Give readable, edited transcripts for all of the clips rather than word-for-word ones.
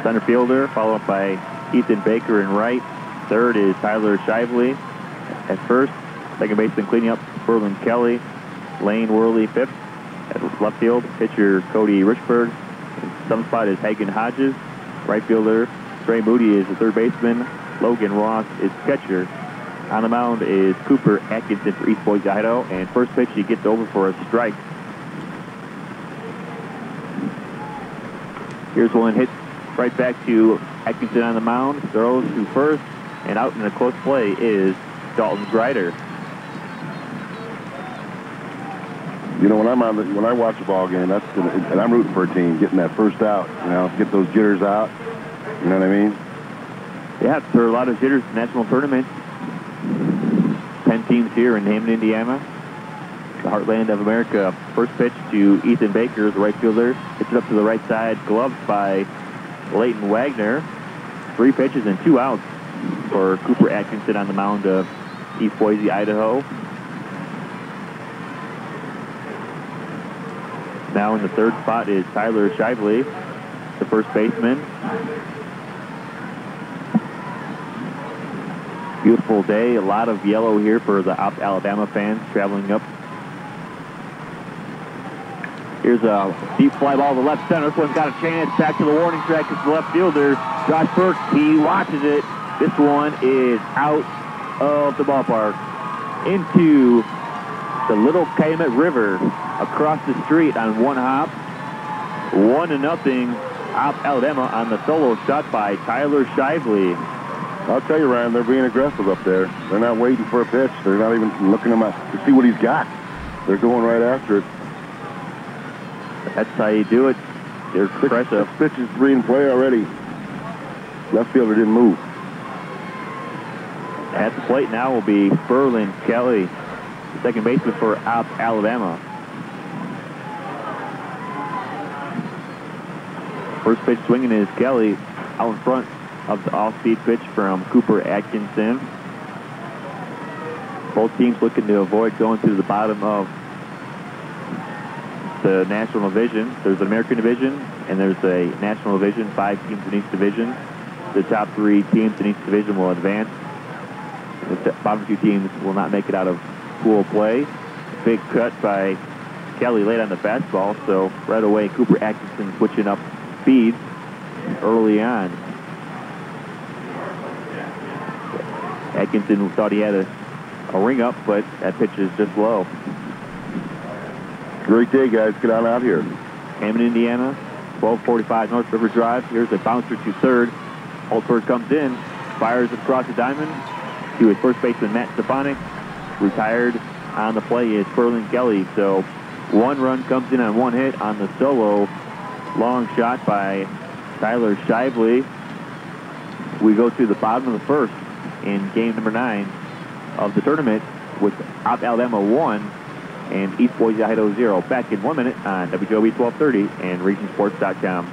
center fielder, followed by Ethan Baker in right. Third is Tyler Shively at first. Second baseman cleaning up, Berlin Kelly. Lane Worley fifth. At left field, pitcher Cody Richburg. In some spot is Hagen Hodges. Right fielder Trey Moody is the third baseman. Logan Ross is catcher. On the mound is Cooper Atkinson for East Boise, Idaho. And first pitch, he gets over for a strike. Here's one hit right back to Atkinson on the mound. Throws to first. And out in a close play is Dalton Grider. You know, when I watch a ball game, and I'm rooting for a team, getting that first out, you know, get those jitters out. You know what I mean? Yeah, there are a lot of jitters in the national tournament. 10 teams here in Hammond, Indiana. The heartland of America. First pitch to Ethan Baker, the right fielder. Hits it up to the right side, gloved by Leighton Wagner. 3 pitches and 2 outs for Cooper Atkinson on the mound of East Boise, Idaho. Now in the third spot is Tyler Shively, the first baseman. Beautiful day, a lot of yellow here for the Alabama fans traveling up. Here's a deep fly ball to left center. This one's got a chance. Back to the warning track. It's the left fielder, Josh Burke. He watches it. This one is out of the ballpark into the Little Calumet River across the street on one hop. 1-0 Alabama on the solo shot by Tyler Shively. I'll tell you, Ryan, they're being aggressive up there. They're not waiting for a pitch. They're not even looking him up to see what he's got. They're going right after it. That's how you do it. They're aggressive. This pitch is 3 in play already. Left fielder didn't move. At the plate now will be Berlin Kelly, the second baseman for Alabama. First pitch swinging is Kelly out in front of the off-speed pitch from Cooper Atkinson. Both teams looking to avoid going to the bottom of the National Division. There's an American Division and there's a National Division, 5 teams in each division. The top 3 teams in each division will advance. The bottom 2 teams will not make it out of pool play. Big cut by Kelly late on the fastball, so right away Cooper Atkinson switching up speeds early on. Atkinson thought he had a ring up, but that pitch is just low. Great day, guys. Get on out here. Hammond, Indiana, 1245 North River Drive. Here's a bouncer to third. Holtzberg comes in, fires across the diamond to his first baseman, Matt Stefanik. Retired on the play is Berlin Kelly. So 1 run comes in on 1 hit on the solo long shot by Tyler Shively. We go to the bottom of the first in game number 9 of the tournament with Alabama 1 and East Boise, Idaho 0. Back in 1 minute on WJOB 1230 and regionsports.com.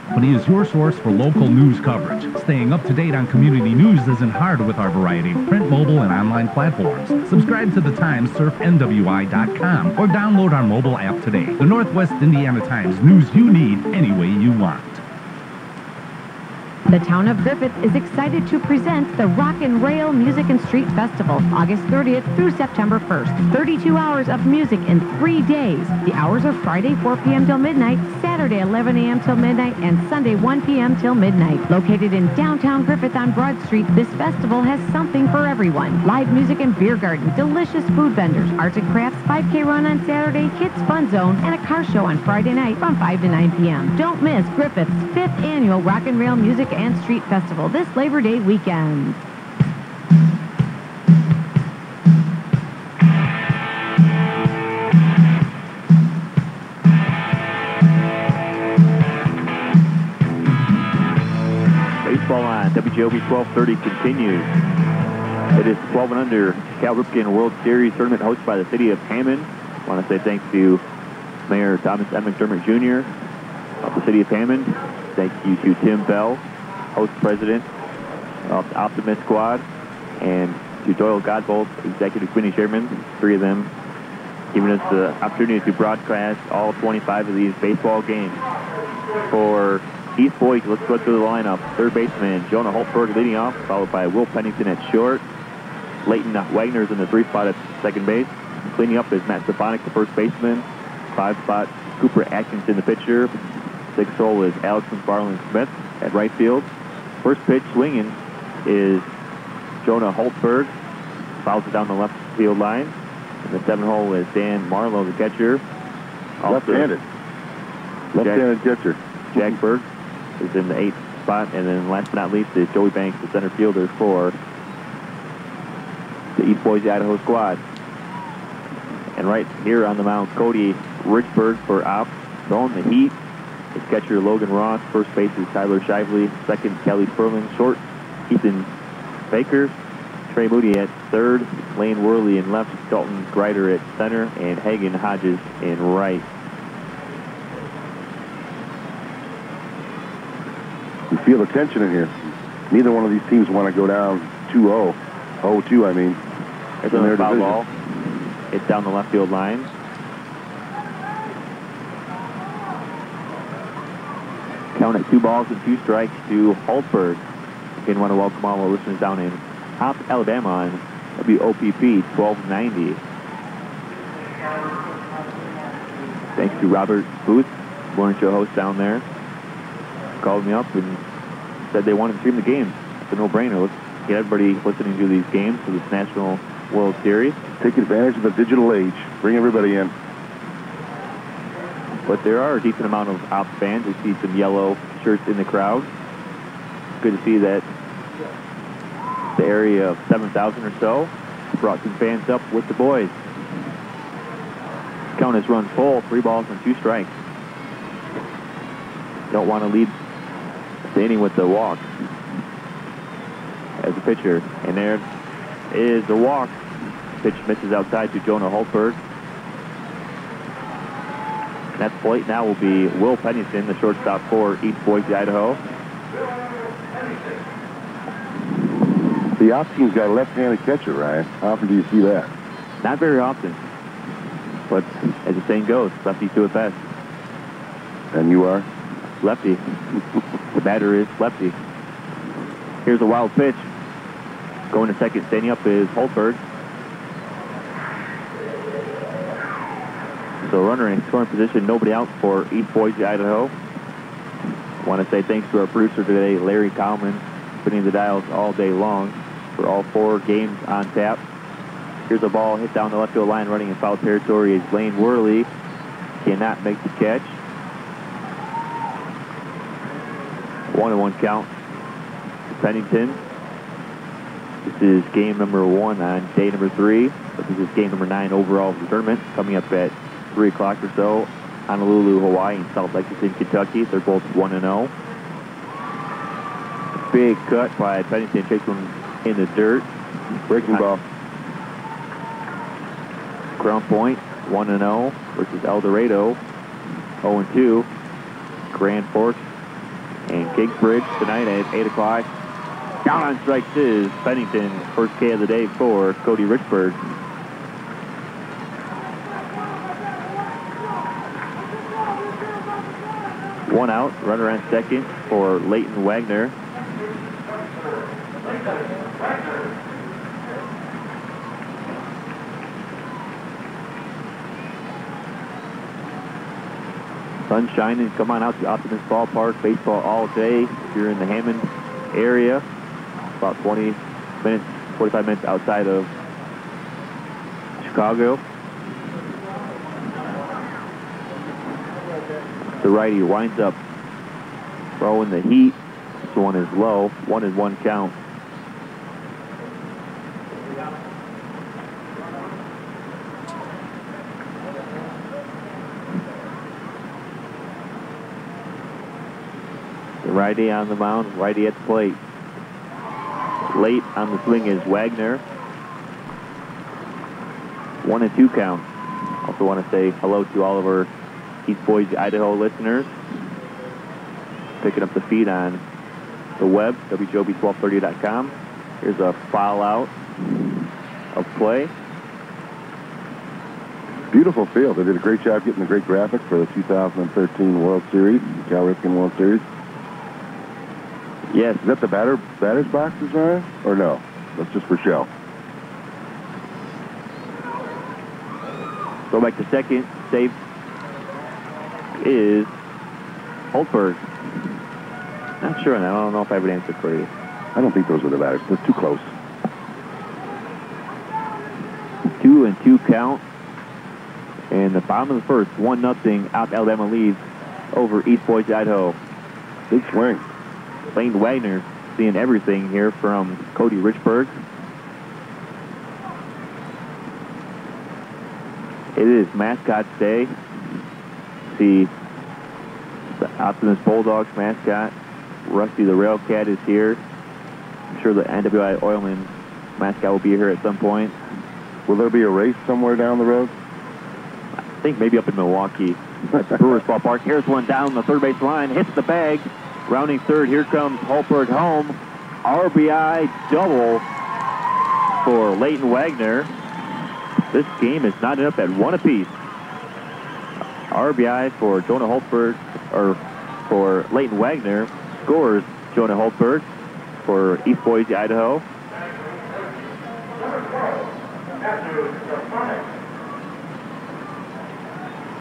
Company is your source for local news coverage. Staying up to date on community news isn't hard with our variety of print, mobile, and online platforms. Subscribe to the Times, surf NWI.com, or download our mobile app today. The Northwest Indiana Times, news you need any way you want. The town of Griffith is excited to present the Rock and Rail Music and Street Festival, August 30th through September 1st. 32 hours of music in 3 days. The hours are Friday 4 p.m. till midnight, Saturday 11 a.m. till midnight, and Sunday 1 p.m. till midnight. Located in downtown Griffith on Broad Street, this festival has something for everyone. Live music and beer garden, delicious food vendors, arts and crafts, 5K run on Saturday, kids fun zone, and a car show on Friday night from 5 to 9 p.m. Don't miss Griffith's 5th annual Rock and Rail Music and Street Festival this Labor Day weekend. Baseball on WJOB 1230 continues. It is 12 and under Cal Ripken World Series tournament hosted by the city of Hammond. I want to say thanks to Mayor Thomas M. McDermott Jr. of the city of Hammond. Thank you to Tim Bell, host president of the Optimist Squad, and to Doyle Godbolt, executive committee chairman. 3 of them giving us the opportunity to broadcast all 25 of these baseball games. For East Boise, let's go through the lineup. Third baseman Jonah Holtberg leading off, followed by Will Pennington at short. Leighton Wagner's in the 3 spot at second base. Cleaning up is Matt Stefanik, the first baseman. 5 spot, Cooper Atkinson, the pitcher. 6th hole is Alex McFarland-Smith at right field. First pitch swinging is Jonah Holtberg. Fouls it down the left field line. And the 7th hole is Dan Marlowe, the catcher. Left-handed. Left-handed catcher. Jack Berg is in the 8th spot. And then last but not least is Joey Banks, the center fielder for the East Boise, Idaho squad. And right here on the mound, Cody Richburg for Ops. Throwing the heat is catcher Logan Ross. First base is Tyler Shively. Second, Kelly Sperling. Short, Ethan Baker. Trey Moody at third. Lane Worley in left. Dalton Grider at center. And Hagen Hodges in right. You feel the tension in here. Neither one of these teams want to go down 2-0. 0-2, I mean. There's another foul ball. It's down the left field line. Count at 2 balls and 2 strikes to Holtberg. Again, want to welcome all our listeners down in Hop, Alabama on WOPP 1290. Thanks to Robert Booth, morning show host down there. Called me up and said they wanted to stream the game. It's a no-brainer. Let's get everybody listening to these games for this National World Series. Take advantage of the digital age. Bring everybody in. But there are a decent amount of Ops fans. We see some yellow shirts in the crowd. Good to see that the area of 7,000 or so brought some fans up with the boys. Count is run full, 3 balls and 2 strikes. Don't want to lead the inning with the walk as a pitcher. And there is the walk. Pitch misses outside to Jonah Holtberg. And at the plate now will be Will Pennington, the shortstop for East Boise, Idaho. The Ops team's got a left-handed catcher, Ryan. How often do you see that? Not very often. But as the saying goes, lefties do it best. And you are? Lefty. The batter is lefty. Here's a wild pitch. Going to second, standing up is Holtberg. So runner in scoring position, nobody out for East Boise, Idaho. Want to say thanks to our producer today, Larry Kallman, spinning the dials all day long for all 4 games on tap. Here's a ball hit down the left field line, running in foul territory is Lane Worley. Cannot make the catch. 1-1 count to Pennington. This is game number 1 on day number 3. But this is game number 9 overall of the tournament, coming up at 3 o'clock or so. Honolulu, Hawaii, and Salt Lexington, Kentucky. They're both 1-0. Big cut by Pennington, takes one in the dirt. Breaking ball. Crown Point, 1-0 versus El Dorado, 0-2. Grand Forks and Kingsbridge tonight at 8 o'clock. Down on strikes is Pennington, first K of the day for Cody Richburg. One out, runner on second for Leighton Wagner. Sun shining, come on out to Optimist Ballpark, baseball all day. If you're in the Hammond area, about 20 minutes, 45 minutes outside of Chicago. The righty winds up throwing the heat. This one is low, 1-1 count. The righty on the mound, righty at the plate. Late on the swing is Wagner. 1-2 count. Also want to say hello to all of our East Boise, Idaho listeners. Picking up the feed on the web, WJOB1230.com. Here's a foul out of play. Beautiful field. They did a great job getting the great graphic for the 2013 World Series, Cal Ripken World Series. Yes. Is that the batter's boxes, Ryan? Or no? That's just for show. Go back to second. Safe is Holtberg. Not sure on that. I don't know if I would answer for you. I don't think those are the batters. They're too close. 2-2 count. And the bottom of the first, 1-0. Out Alabama leads over East Boise, Idaho. Big swing. Lane Wagner seeing everything here from Cody Richburg. It is mascot day. The Optimus Bulldogs mascot, Rusty the Railcat, is here. I'm sure the NWI Oilman mascot will be here at some point. Will there be a race somewhere down the road? I think maybe up in Milwaukee at the Brewers Ballpark. Here's one down the third base line, hits the bag. Rounding third, here comes Holtberg home. RBI double for Leighton Wagner. This game is knotted up at 1 apiece. RBI for Jonah Holtberg, or for Leighton Wagner, scores Jonah Holtberg for East Boise, Idaho.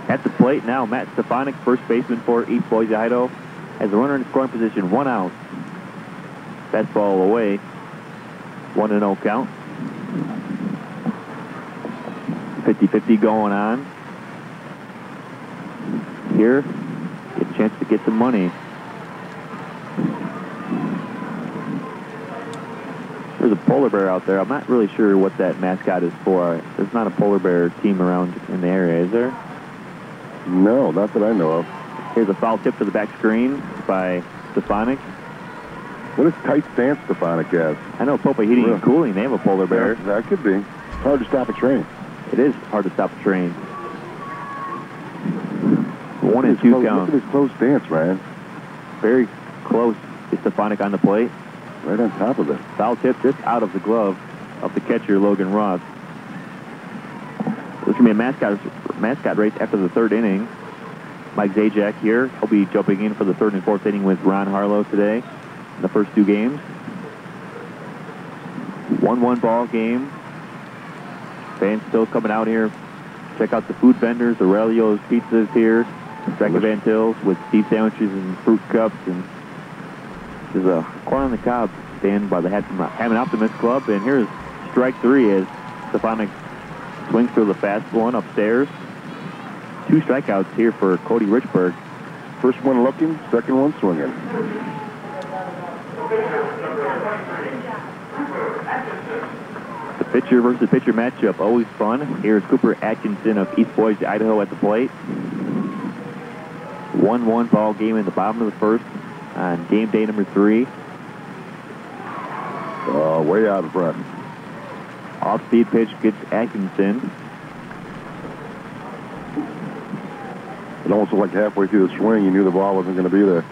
At the plate now, Matt Stefanik, first baseman for East Boise, Idaho, has a runner in scoring position, 1 out. Fastball away, 1-0 count. 50-50 going on. Here, get a chance to get some money. There's a polar bear out there. I'm not really sure what that mascot is for. There's not a polar bear team around in the area, is there? No, not that I know of. Here's a foul tip to the back screen by Stefanik. What is tight stance Stefanik has? I know Popa Heating and Cooling, they have a polar bear. Yeah, that could be. It's hard to stop a train. It is hard to stop a train. 1-2 count. Look at his close stance, Ryan. Very close to Stefanik on the plate. Right on top of it. Foul tip just out of the glove of the catcher, Logan Ross. This is going to be a mascot race after the third inning. Mike Zajac here. He'll be jumping in for the third and fourth inning with Ron Harlow today in the first 2 games. 1-1 ball game. Fans still coming out here. Check out the food vendors, the Relio's Pizzas here. Second Van Tills with beef sandwiches and fruit cups. And there's a corn on the cob stand by the Hammond Optimist Club. And here's strike 3 as Stefanik swings through the fast one upstairs. 2 strikeouts here for Cody Richburg. First one looking, second one swinging. The pitcher versus pitcher matchup, always fun. Here's Cooper Atkinson of East Boise, Idaho at the plate. 1-1 ball game in the bottom of the first on game day number 3. Way out in front. Off-speed pitch gets Atkinson. It almost looked like halfway through the swing, you knew the ball wasn't going to be there.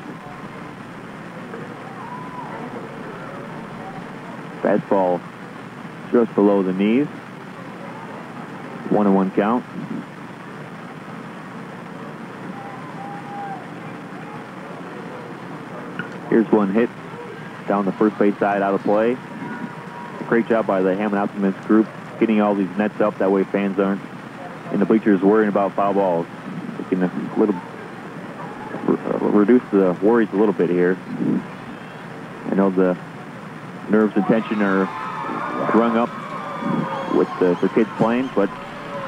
Fastball just below the knees. 1-1 count. Here's one hit down the first base side out of play. Great job by the Hammond Optimist group getting all these nets up. That way fans aren't in the bleachers worrying about foul balls. They can reduce the worries a little bit here. I know the nerves and tension are rung up with the kids playing, but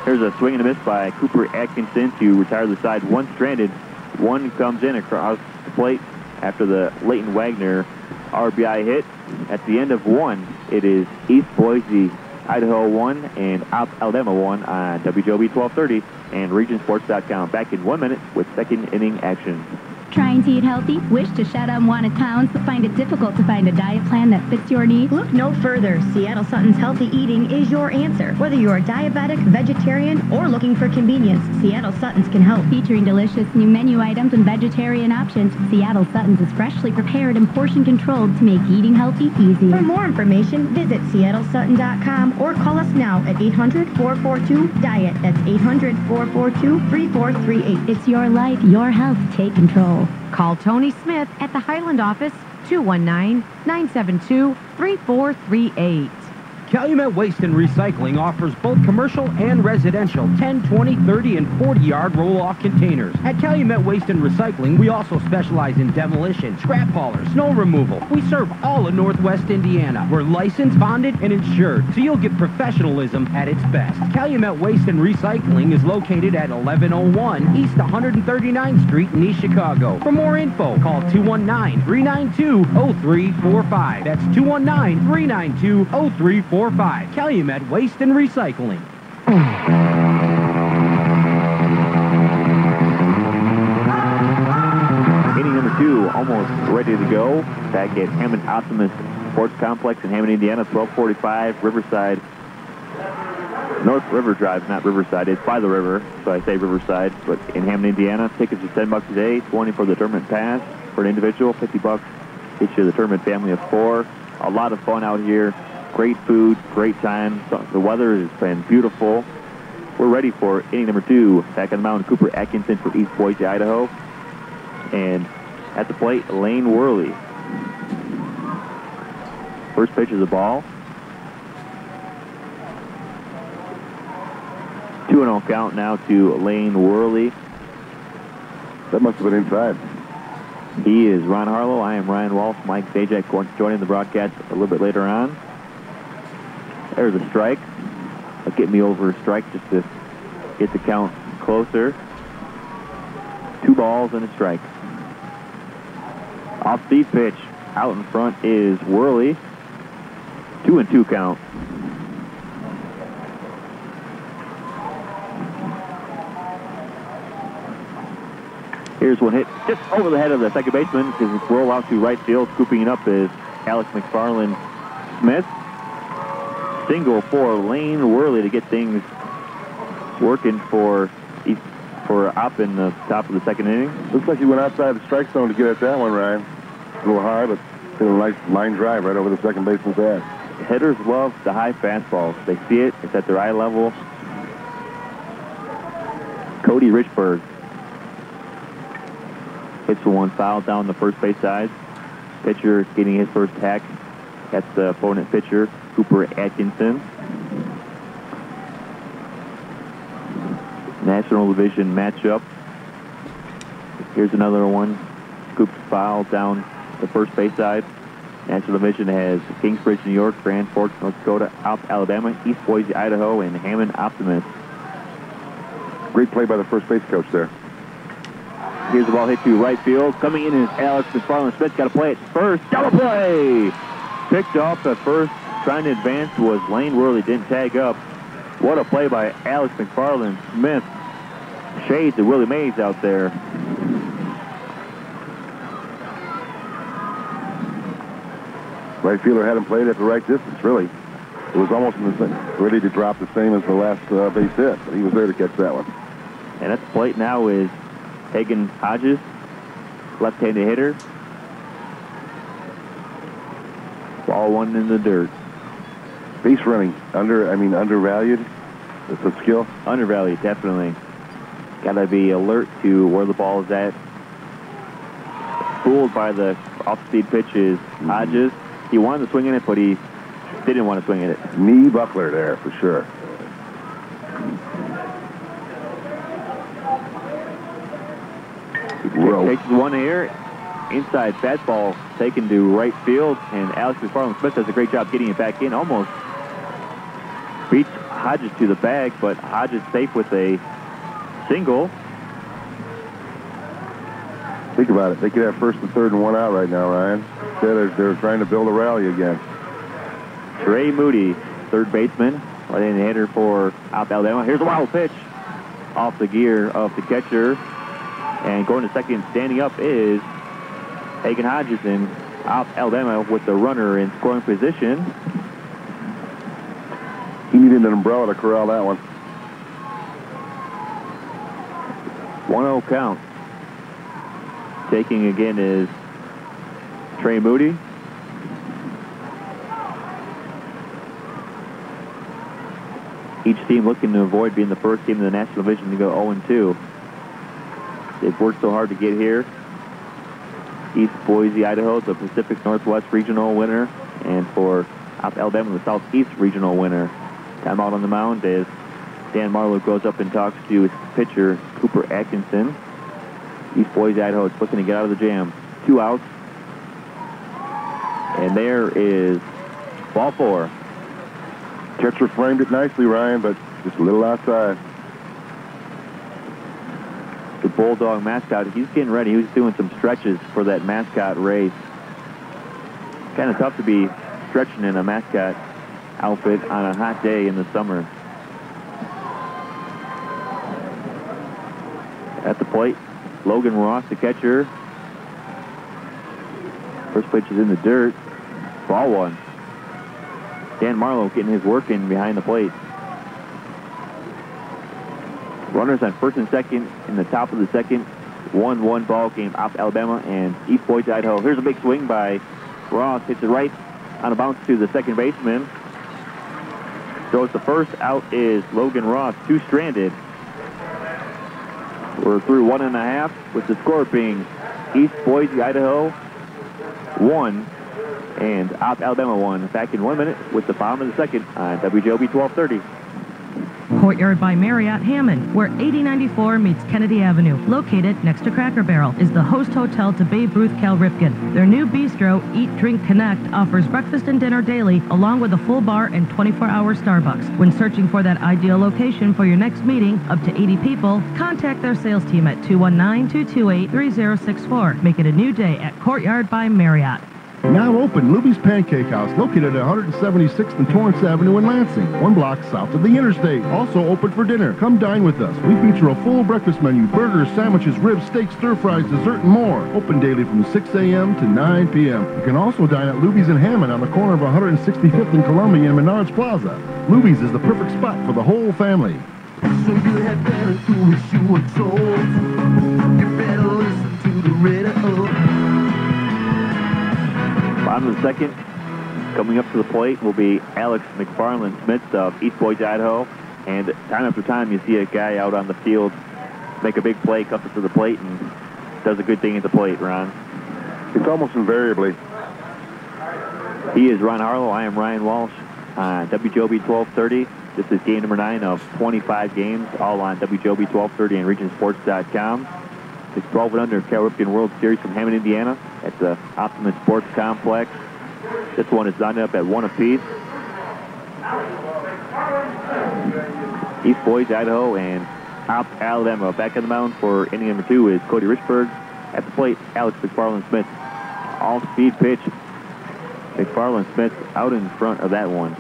here's a swing and a miss by Cooper Atkinson to retire the side. One stranded. One comes in across the plate after the Leighton Wagner RBI hit. At the end of 1, it is East Boise, Idaho 1 and Alabama 1 on WJOB 1230 and RegionSports.com. Back in 1 minute with second inning action. Trying to eat healthy? Wish to shed unwanted pounds but find it difficult to find a diet plan that fits your needs? Look no further. Seattle Sutton's Healthy Eating is your answer. Whether you're diabetic, vegetarian, or looking for convenience, Seattle Sutton's can help. Featuring delicious new menu items and vegetarian options, Seattle Sutton's is freshly prepared and portion controlled to make eating healthy easy. For more information, visit seattlesutton.com or call us now at 800-442-DIET. That's 800-442-3438. It's your life, your health. Take control. Call Tony Smith at the Highland office, 219-972-3438. Calumet Waste and Recycling offers both commercial and residential 10, 20, 30, and 40-yard roll-off containers. At Calumet Waste and Recycling, we also specialize in demolition, scrap haulers, snow removal. We serve all of Northwest Indiana. We're licensed, bonded, and insured, so you'll get professionalism at its best. Calumet Waste and Recycling is located at 1101 East 139th Street in East Chicago. For more info, call 219-392-0345. That's 219-392-0345. Calumet Waste and Recycling. Inning number 2 almost ready to go. Back at Hammond Optimist Sports Complex in Hammond, Indiana, 1245 Riverside. North River Drive, not Riverside. It's by the river, so I say Riverside. But in Hammond, Indiana, tickets are $10 a day, $20 for the tournament pass for an individual, $50 gets you the tournament family of 4. A lot of fun out here. Great food, great time. The weather has been beautiful. We're ready for inning number 2. Back on the mound, Cooper Atkinson for East Boise, Idaho. And at the plate, Lane Worley. First pitch is a ball. 2-0 count now to Lane Worley. That must have been inside. He is Ron Harlow. I am Ryan Walsh. Mike Zajac joining the broadcast a little bit later on. There's a strike. That'll get me over a strike just to get the count closer. 2 balls and a strike. Off-speed pitch. Out in front is Worley. 2-2 count. Here's one hit just over the head of the second baseman. His roll out to right field. Scooping it up is Alex McFarland Smith. Single for Lane Worley to get things working for up in the top of the second inning. Looks like he went outside the strike zone to get at that one, Ryan. A little high, but hit a nice line drive right over the second baseman's head. Hitters love the high fastballs. They see it. It's at their eye level. Cody Richburg hits for one foul down the first base side. Pitcher getting his first hack. That's the opponent pitcher, Cooper Atkinson. National Division matchup. Here's another one. Scoops foul down the first base side. National Division has Kingsbridge, New York, Grand Forks, North Dakota, South Alabama, East Boise, Idaho, and Hammond Optimist. Great play by the first base coach there. Here's the ball hit to right field. Coming in is Alex McFarland Smith. Got to play it first. Double play! Picked off at first. Trying to advance was Lane Worley. Didn't tag up. What a play by Alex McFarland Smith. Shades of Willie Mays out there. Right fielder had him played at the right distance, really. It was almost ready to drop the same as the last base hit, but he was there to catch that one. And at the plate now is Hagan Hodges, left-handed hitter. Ball one in the dirt. Base running, undervalued. It's a skill. Undervalued, definitely. Got to be alert to where the ball is at. Fooled by the off-speed pitches. Hodges, he wanted to swing in it, but he didn't want to swing in it. Knee buckler there for sure. Takes one here. Inside fastball taken to right field, and Alex McFarland Smith does a great job getting it back in. Almost beats Hodges to the bag, but Hodges safe with a single. Think about it. They could have first and third and one out right now, Ryan. Instead, they're trying to build a rally again. Trey Moody, third baseman, right-handed hitter for South Alabama. Here's a wild pitch off the gear of the catcher. And going to second, standing up is Hagen Hodgson, out Alabama with the runner in scoring position. He needed an umbrella to corral that one. 1-0 count. Taking again is Trey Moody. Each team looking to avoid being the first team in the National Division to go 0-2. They've worked so hard to get here. East Boise, Idaho, the Pacific Northwest Regional winner, and for Alabama, the Southeast Regional winner. Timeout on the mound as Dan Marlowe goes up and talks to his pitcher, Cooper Atkinson. East Boise, Idaho is looking to get out of the jam. 2 outs. And there is ball 4. Catcher framed it nicely, Ryan, but just a little outside. The Bulldog mascot, he's getting ready. He was doing some stretches for that mascot race. Kind of tough to be stretching in a mascot outfit on a hot day in the summer. At the plate, Logan Ross, the catcher. First pitch is in the dirt. Ball 1. Dan Marlowe getting his work in behind the plate. Runners on first and second in the top of the second. 1-1 ball game off Alabama and East Boise, Idaho. Here's a big swing by Ross. Hits it right on a bounce to the second baseman. So it's the first out is Logan Ross, 2 stranded. We're through 1.5 with the score being East Boise, Idaho 1 and Opp Alabama 1. Back in 1 minute with the bottom of the second on WJOB 1230. Courtyard by Marriott Hammond, where 8094 meets Kennedy Avenue, located next to Cracker Barrel, is the host hotel to Babe Ruth Cal Ripken. Their new bistro, Eat, Drink, Connect, offers breakfast and dinner daily, along with a full bar and 24-hour Starbucks. When searching for that ideal location for your next meeting, up to 80 people, contact their sales team at 219-228-3064. Make it a new day at Courtyard by Marriott. Now open, Luby's Pancake House, located at 176th and Torrance Avenue in Lansing, 1 block south of the interstate. Also open for dinner. Come dine with us. We feature a full breakfast menu, burgers, sandwiches, ribs, steaks, stir-fries, dessert, and more. Open daily from 6 a.m. to 9 p.m. You can also dine at Luby's in Hammond on the corner of 165th and Columbia in Menards Plaza. Luby's is the perfect spot for the whole family. So you had better do what you were told. You better listen to the radio. Bottom of the second, coming up to the plate will be Alex McFarland Smith of East Boise, Idaho. And time after time, you see a guy out on the field make a big play, comes up to the plate, and does a good thing at the plate, Ron. It's almost invariably. He is Ron Harlow. I am Ryan Walsh on WJOB 1230. This is game number 9 of 25 games, all on WJOB 1230 and regionsports.com. It's 12 and under Cal Ripken World Series from Hammond, Indiana at the Optimum Sports Complex. This one is lined up at 1 apiece. East Boise, Idaho, and Opp Alabama. Back on the mound for inning number 2 is Cody Richburg. At the plate, Alex McFarland Smith. All-speed pitch. McFarland Smith out in front of that one.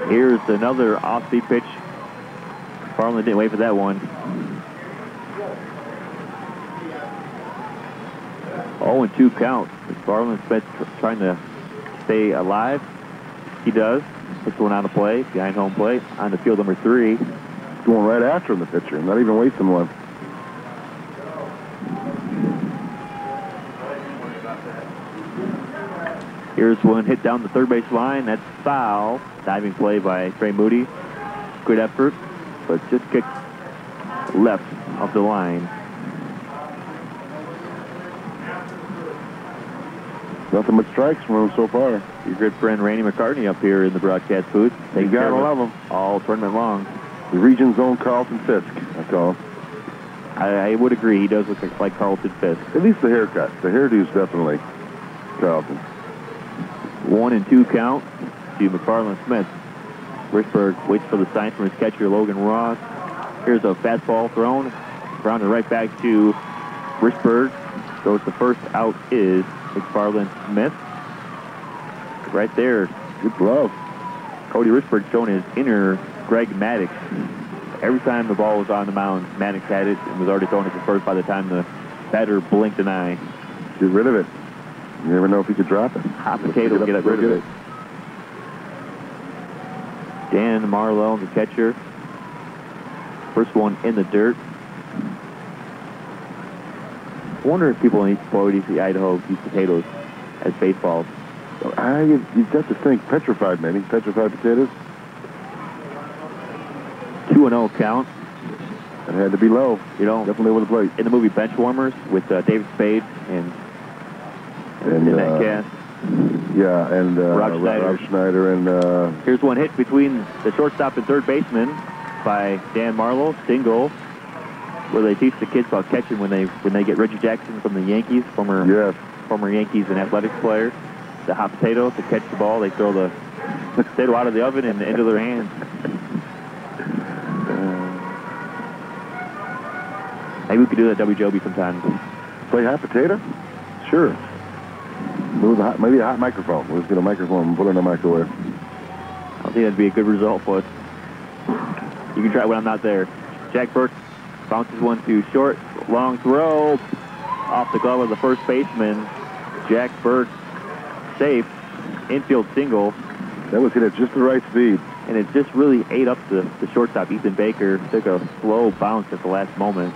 Here's another off-speed pitch. Farland didn't wait for that one. 0-2 count. Farland Smith trying to stay alive. He does. Puts one out of play, behind home plate, on the field number 3. Going right after him, the pitcher, not even wasting one. Here's one hit down the third base line. That's foul. Diving play by Trey Moody. Good effort, but just kicked left of the line. Nothing but strikes from him so far. Your good friend Randy McCartney up here in the broadcast booth. You gotta love him. All tournament long. The region's own Carlton Fisk, I call him. I would agree. He does look like Carlton Fisk. At least the haircut. The hairdo's definitely Carlton. 1-2 count to McFarland Smith. Richburg waits for the sign from his catcher, Logan Ross. Here's a fastball thrown. Grounded right back to Richburg. So the first out is McFarland Smith. Right there. Good glove. Cody Richburg showing his inner Greg Maddox. Every time the ball was on the mound, Maddox had it and was already throwing it to first by the time the batter blinked an eye. Get rid of it. You never know if he could drop it. Hot potato to get rid of it. Dan Marlowe, the catcher. First one in the dirt. I wonder if people in East Boise, Idaho, use potatoes as baseballs. You've got to think petrified, maybe. Petrified potatoes. 2-0 count. It had to be low. You know, definitely with the plate. In the movie Benchwarmers with David Spade and in that cast. Yeah, and Rob Schneider. And here's one hit between the shortstop and third baseman by Dan Marlowe. Single, where they teach the kids about catching when they get Reggie Jackson from the Yankees, former Yankees and athletics player. The hot potato to catch the ball. They throw the potato out of the oven and into their hands. Maybe we could do that WJOB sometime. Play hot potato? Sure. Maybe a hot microphone. We'll just get a microphone and put it in a microwave. I don't think that'd be a good result for us. You can try it when I'm not there. Jack Burke bounces one to short. Long throw off the glove of the first baseman. Jack Burke safe. Infield single. That was hit at just the right speed. And it just really ate up the shortstop, Ethan Baker. Took a slow bounce at the last moment.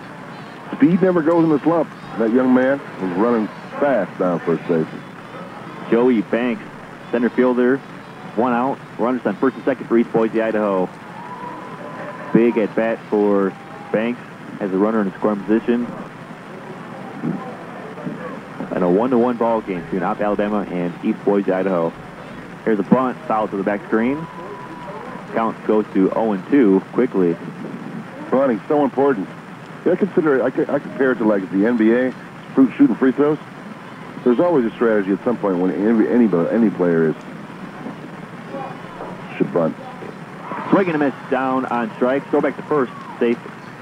Speed never goes in the slump. That young man was running fast down first base. Joey Banks, center fielder, one out. Runners on first and second for East Boise, Idaho. Big at bat for Banks as a runner in scoring position. And a 1-1 ball game between Op Alabama and East Boise, Idaho. Here's a bunt, foul to the back screen. Count goes to 0-2 quickly. Bunting, so important. I consider it, I compare it to like the NBA, shooting free throws. There's always a strategy at some point when any player should bunt. Swing and a miss down on strike. Throw back to first. Safe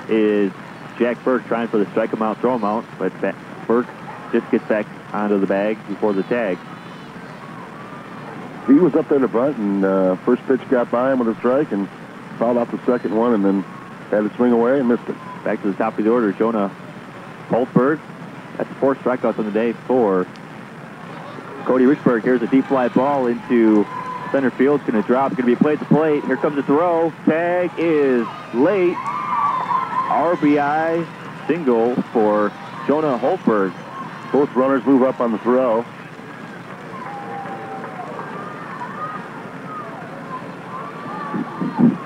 is Jack Burke trying for the strike him out, throw him out, but Burke just gets back onto the bag before the tag. He was up there to bunt, and first pitch got by him with a strike and fouled out the second one, and then had to swing away and missed it. Back to the top of the order, Jonah Holtberg. That's 4 strikeouts on the day for Cody Richburg. Here's a deep fly ball into center field. It's going to drop. It's going to be played at the plate. Here comes the throw. Tag is late. RBI single for Jonah Holtberg. Both runners move up on the throw.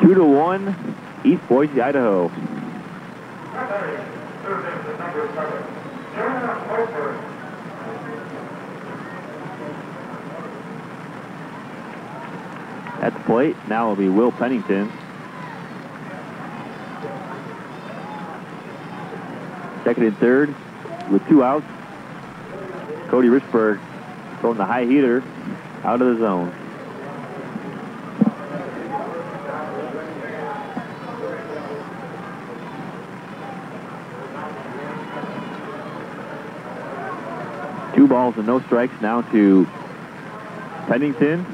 Two to 1, East Boise, Idaho. At the plate, now will be Will Pennington. Second and third with 2 outs. Cody Richburg throwing the high heater out of the zone. Two balls and no strikes now to Pennington.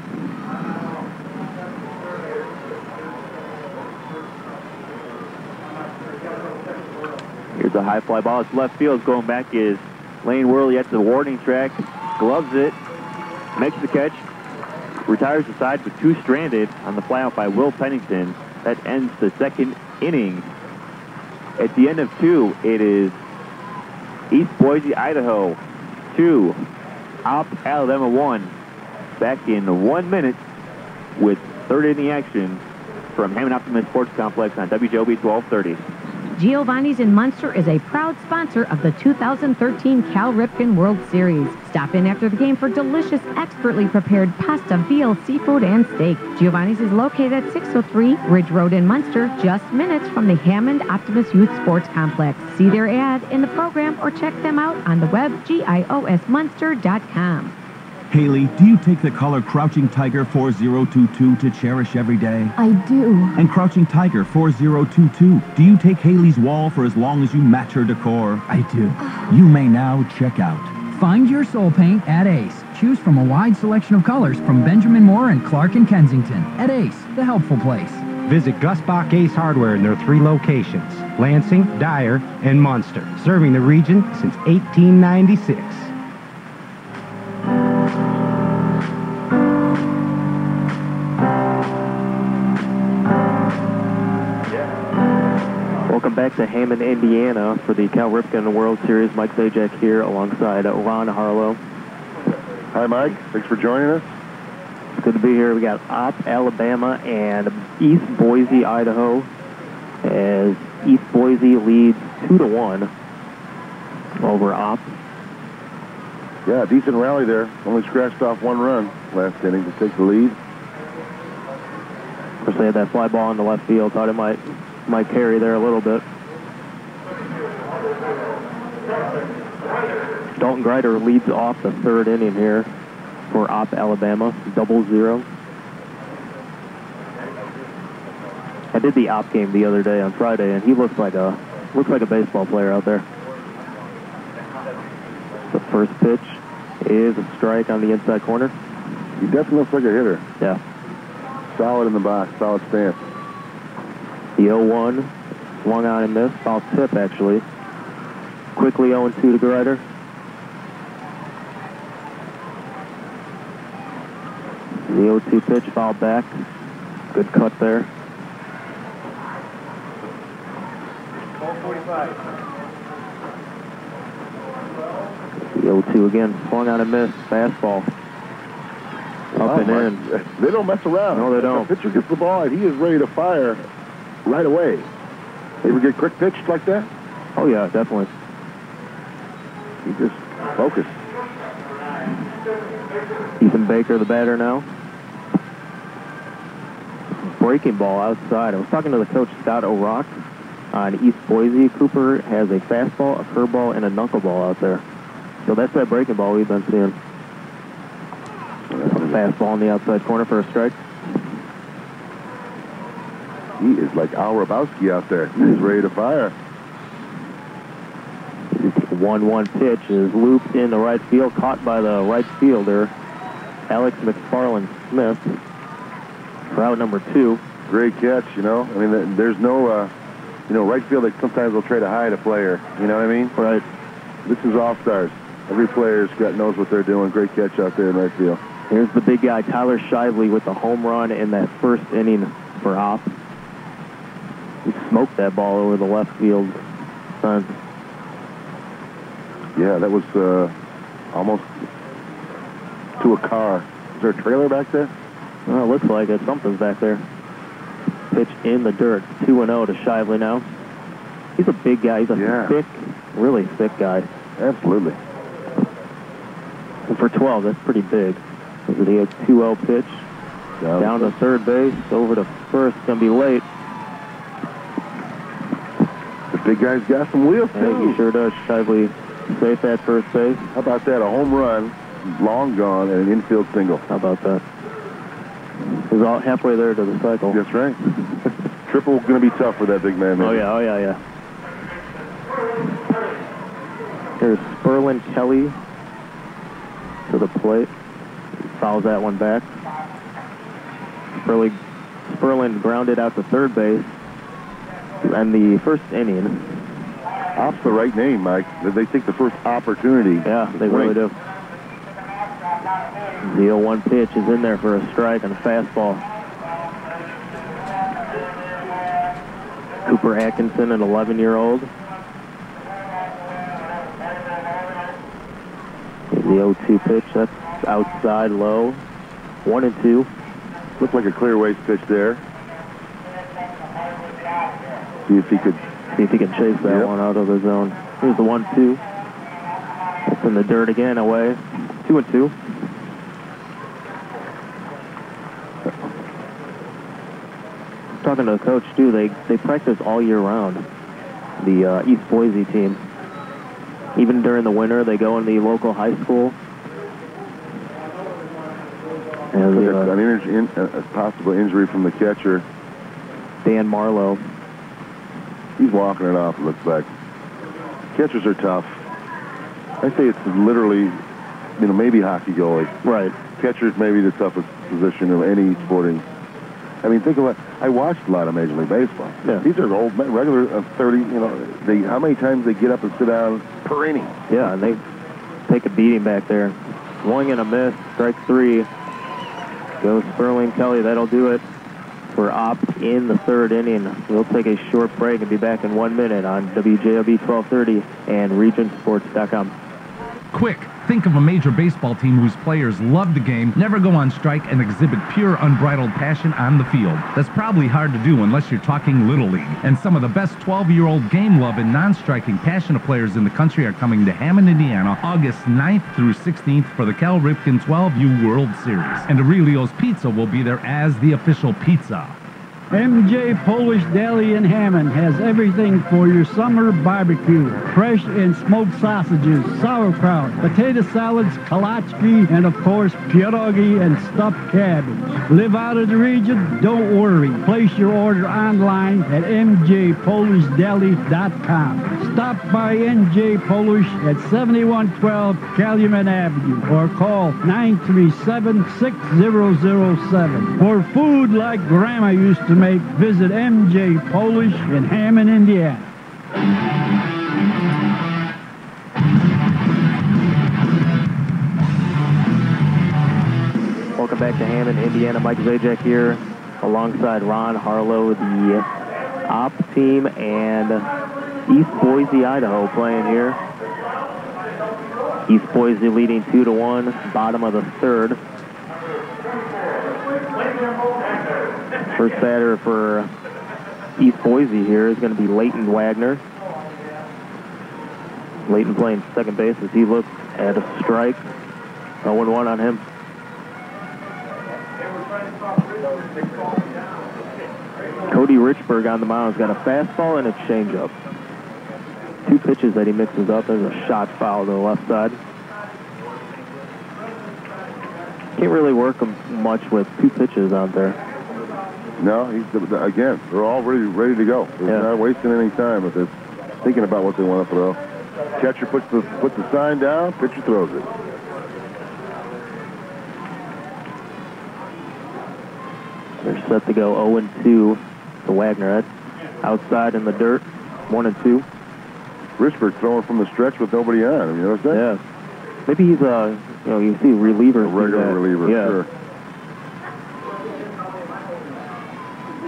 Here's a high fly ball. It's left field. Going back is Lane Worley at the warning track. Gloves it. Makes the catch. Retires the side with 2 stranded on the flyout by Will Pennington. That ends the second inning. At the end of 2, it is East Boise, Idaho 2, Op Alabama 1. Back in 1 minute with third inning action from Hammond Optimist Sports Complex on WJOB 1230. Giovanni's in Munster is a proud sponsor of the 2013 Cal Ripken World Series. Stop in after the game for delicious, expertly prepared pasta, veal, seafood, and steak. Giovanni's is located at 603 Ridge Road in Munster, just minutes from the Hammond Optimist Youth Sports Complex. See their ad in the program or check them out on the web, giosmunster.com. Haley, do you take the color Crouching Tiger 4022 to cherish every day? I do. And Crouching Tiger 4022, do you take Haley's wall for as long as you match her decor? I do. You may now check out. Find your soul paint at Ace. choose from a wide selection of colors from Benjamin Moore and Clark in Kensington. At Ace, the helpful place. Visit Gus Bach Ace Hardware in their 3 locations, Lansing, Dyer, and Munster, serving the region since 1896. Welcome back to Hammond, Indiana for the Cal Ripken World Series. Mike Zajac here alongside Ron Harlow. Hi, Mike. Thanks for joining us. It's good to be here. We got Op, Alabama, and East Boise, Idaho, as East Boise leads 2-1 over Op. Yeah, decent rally there. Only scratched off 1 run last inning to take the lead. Of course, they had that fly ball in the left field. Thought it might carry there a little bit. Dalton Greider leads off the 3rd inning here for Op Alabama, 0-0. I did the Op game the other day on Friday, and he looks like a baseball player out there. The first pitch is a strike on the inside corner. He definitely looks like a hitter. Yeah. Solid in the box, solid stance. The 0-1 swung on and missed. Foul tip, actually. Quickly 0-2 to Greider. The 0-2 pitch, fouled back. Good cut there. 45. The 0-2 again, swung on and missed. Fastball. Up and in. They don't mess around. No, they don't. If the pitcher gets the ball, and he is ready to fire right away. You ever get quick pitched like that? Oh, yeah, definitely. He just focused. Ethan Baker, the batter now. Breaking ball outside. I was talking to the coach, Scott O'Rourke, on East Boise. Cooper has a fastball, a curveball, and a knuckleball out there. So that's that breaking ball we've been seeing. A fastball on the outside corner for a strike. He is like Al Rabowski out there. He's ready to fire. 1-1 pitch is looped in the right field, caught by the right fielder, Alex McFarland Smith, for out number 2. Great catch, you know. I mean, there's no, right field, like sometimes they'll try to hide a player. You know what I mean? Right. This is all-stars. Every player's knows what they're doing. Great catch out there in right field. Here's the big guy, Tyler Shively, with the home run in that first inning for Op. He smoked that ball over the left field fence. Yeah, that was almost to a car. Is there a trailer back there? Well, it looks like it. Something's back there. Pitch in the dirt. 2-0 to Shively now. He's a big guy. He's a thick, really thick guy. Absolutely. And for 12, that's pretty big. He had 2-0 pitch. Down to third base, over to first. Going to be late. The big guy's got some wheels, too. Yeah, he sure does. Shively safe at first base. How about that? A home run, long gone, and an infield single. How about that? He's all halfway there to the cycle. That's right. Triple going to be tough for that big man. Maybe. Oh, yeah. Here's Sperlin Kelly to the plate. He fouls that one back. Sperlin grounded out to third base. And the first inning. Op's the right name, Mike. They take the first opportunity. Yeah, they really do. The 0-1 pitch is in there for a strike and a fastball. Cooper Atkinson, an 11-year-old. The 0-2 pitch, that's outside low. 1-2. Looked like a clear waste pitch there. See if he can chase that one out of the zone. Here's the 1-2. That's in the dirt again, away. 2-2. Talking to the coach too, they practice all year round. The East Boise team. Even during the winter, they go in the local high school. And a possible injury from the catcher. Dan Marlowe. He's walking it off, it looks like. Catchers are tough. I say it's literally maybe hockey goalie. Right. Catcher's maybe the toughest position of any sporting. I mean, think about. I watched a lot of Major League Baseball. Yeah. These are old, regular 30. How many times they get up and sit down per inning? Yeah, and they take a beating back there. Swing and a miss. Strike 3. Goes Sterling Kelly. That'll do it for Op in the 3rd inning. We'll take a short break and be back in 1 minute on WJLB 1230 and RegentSports.com. Quick, think of a major baseball team whose players love the game, never go on strike, and exhibit pure, unbridled passion on the field. That's probably hard to do unless you're talking Little League. And some of the best 12-year-old game-loving, non-striking, passionate players in the country are coming to Hammond, Indiana, August 9th through 16th for the Cal Ripken 12U World Series. And Aurelio's Pizza will be there as the official pizza. MJ Polish Deli in Hammond has everything for your summer barbecue. Fresh and smoked sausages, sauerkraut, potato salads, kolaczki, and of course, pierogi and stuffed cabbage. Live out of the region? Don't worry. Place your order online at mjpolishdeli.com. Stop by NJ Polish at 7112 Calumet Avenue or call 937-6007. For food like Grandma used to make, visit MJ Polish in Hammond, Indiana. Welcome back to Hammond, Indiana. Mike Zajac here alongside Ron Harlow, the Op team, and East Boise, Idaho playing here. East Boise leading 2-1, bottom of the 3rd. First batter for East Boise here is going to be Leighton Wagner. Leighton playing second base as he looks at a strike. 0-1 on him. Cody Richburg on the mound has got a fastball and a changeup. 2 pitches that he mixes up. There's a shot foul to the left side. Can't really work him much with 2 pitches out there. No, again, they're all ready to go. They're not wasting any time with this, thinking about what they want to throw. Catcher puts the sign down, pitcher throws it. They're set to go 0-2 to Wagner. That's outside in the dirt, 1-2. Richburg throwing from the stretch with nobody on. You notice that? Yeah. Maybe he's you see relievers. A regular reliever, sure.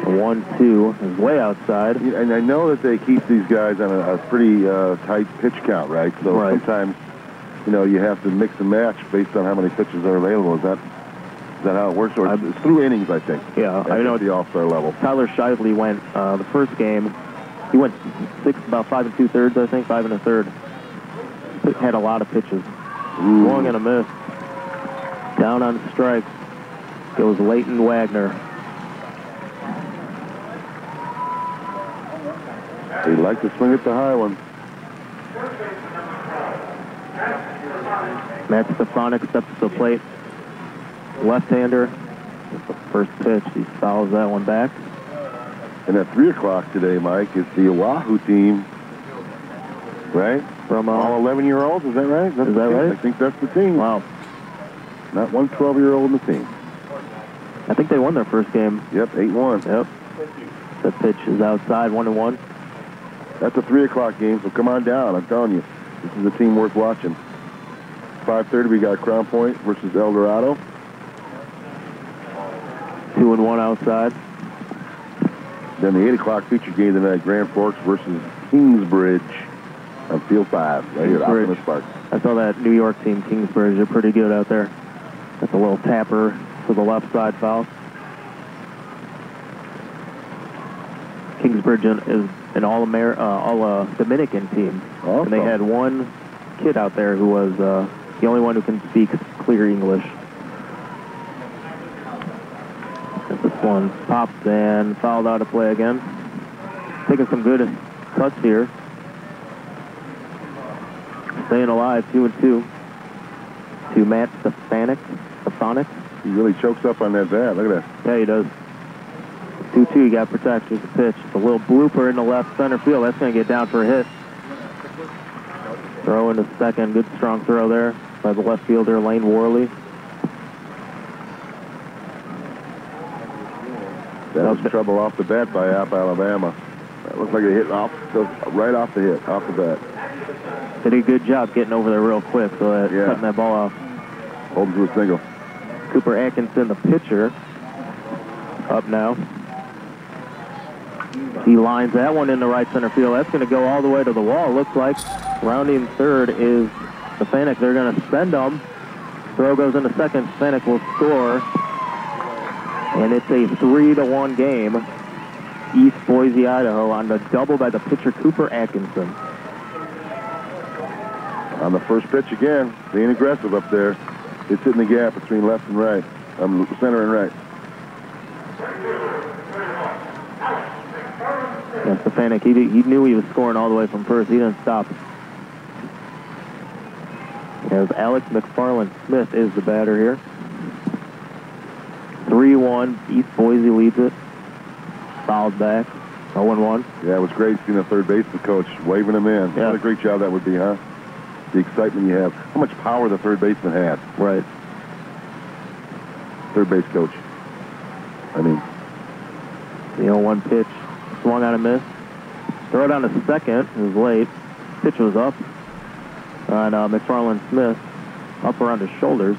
1-2 is way outside. And I know that they keep these guys on a pretty tight pitch count, right? So sometimes, you have to mix and match based on how many pitches are available. Is that how it works? Or it's through innings, I think. Yeah, I know at the all-star level. Tyler Shively went the first game. He went about 5 2/3, I think, 5 1/3. Had a lot of pitches. Swung and a miss. Down on strike goes Leighton Wagner. They like to swing at the high one. Matt Stefanik steps to the plate. Left-hander. That's the first pitch. He fouls that one back. And at 3 o'clock today, Mike, is the Oahu team, right? From all 11-year-olds, is that right? Is that right? I think that's the team. Wow. Not one 12-year-old in the team. I think they won their first game. Yep, 8-1. Yep. The pitch is outside, 1-1. That's a 3 o'clock game, so come on down. I'm telling you, this is a team worth watching. 5:30, we got Crown Point versus El Dorado. 2-1 outside. Then the 8 o'clock feature game tonight, Grand Forks versus Kingsbridge on Field 5, right here at Optimus Park. I saw that New York team, Kingsbridge. They're pretty good out there. That's a little tapper to the left side foul. Kingsbridge is an all Dominican team. Awesome. And they had one kid out there who was the only one who can speak clear English. This one popped and fouled out of play again. Taking some good cuts here. Staying alive, 2-2. To Matt Stefanik. He really chokes up on that bat. Look at that. Yeah, he does. 2-2, you got protection. The pitch. It's a little blooper in the left center field. That's going to get down for a hit. Throw into second. Good strong throw there. by the left fielder, Lane Worley. That was trouble off the bat by Alabama. That looks like a hit right off the hit, off the bat. Did a good job getting over there real quick, so cutting that ball off. Hold him to a single. Cooper Atkinson, the pitcher, up now. He lines that one into right center field. That's going to go all the way to the wall. Looks like rounding third is Stefanik. They're going to send him. Throw goes into second. Stefanik will score. And it's a 3-1 game. East Boise, Idaho on the double by the pitcher Cooper Atkinson. On the first pitch again, being aggressive up there. It's hitting the gap between left and right. Center and right. Yeah, Stefanik, he knew he was scoring all the way from first. He didn't stop. As Alex McFarland Smith is the batter here. 3-1, East Boise leads it. Fouled back, 0-1. Yeah, it was great seeing the third baseman coach waving him in. Yeah. What a great job that would be, huh? The excitement you have. How much power the third baseman had. Right. Third base coach. I mean. The 0-1 pitch. Swung on a miss. Throw it on to second. It was late. Pitch was up on McFarland Smith. Up around his shoulders.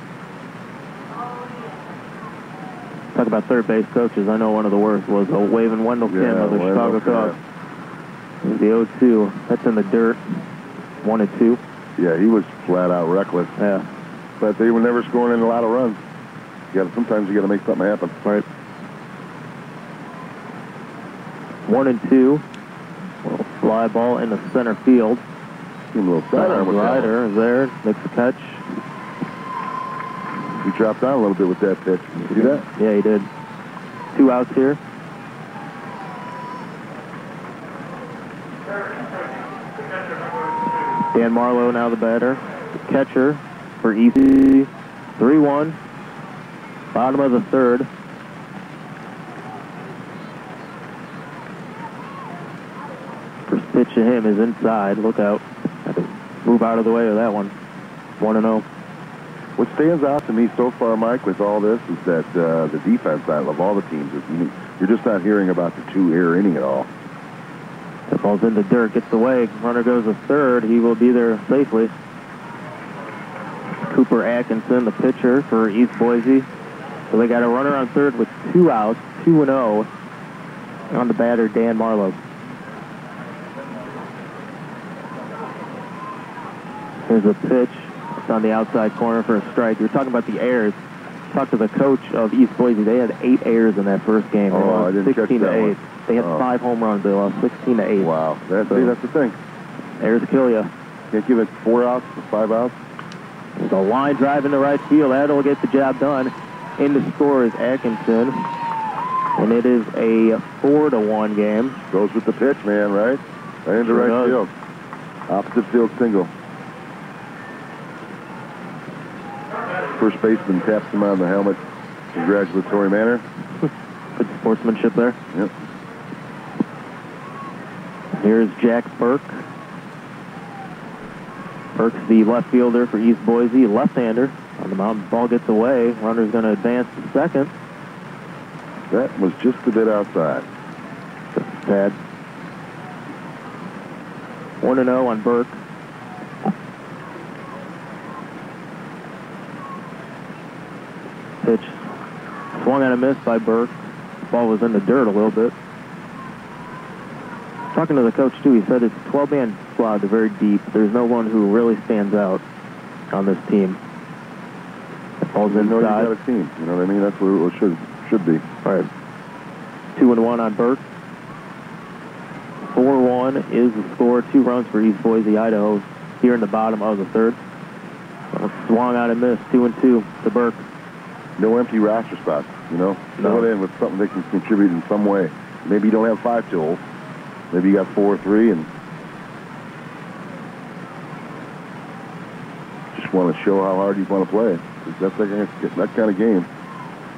Talk about third base coaches. I know one of the worst was waving Wendell Kim of the Chicago Cubs. The 0-2. That's in the dirt. 1-2. Yeah, he was flat out reckless. Yeah. But they were never scoring in a lot of runs. Sometimes you got to make something happen. Right. 1-2. Little fly ball into center field. Seemed a little sidearm with that. Rider is there. Makes the catch. He dropped down a little bit with that pitch. Did you see that? Yeah, he did. 2 outs here. Dan Marlowe now the batter. The catcher for East. 3-1. Bottom of the third. First pitch to him is inside. Look out. Have to move out of the way of that one. 1-0. What stands out to me so far, Mike, with all this is that the defense side of all the teams, you're just not hearing about the 2-error inning at all. The ball's in the dirt, gets away. Runner goes to third. He will be there safely. Cooper Atkinson, the pitcher for East Boise. So they got a runner on third with 2 outs, 2-0 on the batter, Dan Marlowe. Here's a pitch. It's on the outside corner for a strike. You're talking about the errors. Talk to the coach of East Boise. They had 8 errors in that first game. They I didn't catch that 16-8. one. They had 5 home runs. They lost 16-8. Wow. That's the thing. Errors kill you. Can't give it 4 outs or 5 outs. There's a line drive into right field. That'll get the job done. In to score is Atkinson. And it is a 4-1 game. Goes with the pitch, man, right? Right into right field. Opposite field single. First baseman taps him on the helmet. Congratulatory manner. Good sportsmanship there. Yep. Here's Jack Burke. Burke's the left fielder for East Boise, left-hander. On the mound, ball gets away. Runner's going to advance to second. That was just a bit outside. Just sad. 1-0 on Burke. Pitch swung on a miss by Burke. Ball was in the dirt a little bit. Talking to the coach, too, he said it's a 12-man squad. They're very deep. There's no one who really stands out on this team. The ball's inside. You got a team. You know what I mean? That's what it should be. All right. 2-1 on Burke. 4-1 is the score. 2 runs for East Boise, Idaho, here in the bottom of the third. Swung on and missed. 2-2 to Burke. No empty roster spots, you know? Fill it in with something that can contribute in some way. Maybe you don't have 5 tools. Maybe you got 4 or 3 and just want to show how hard you want to play. That's that kind of game.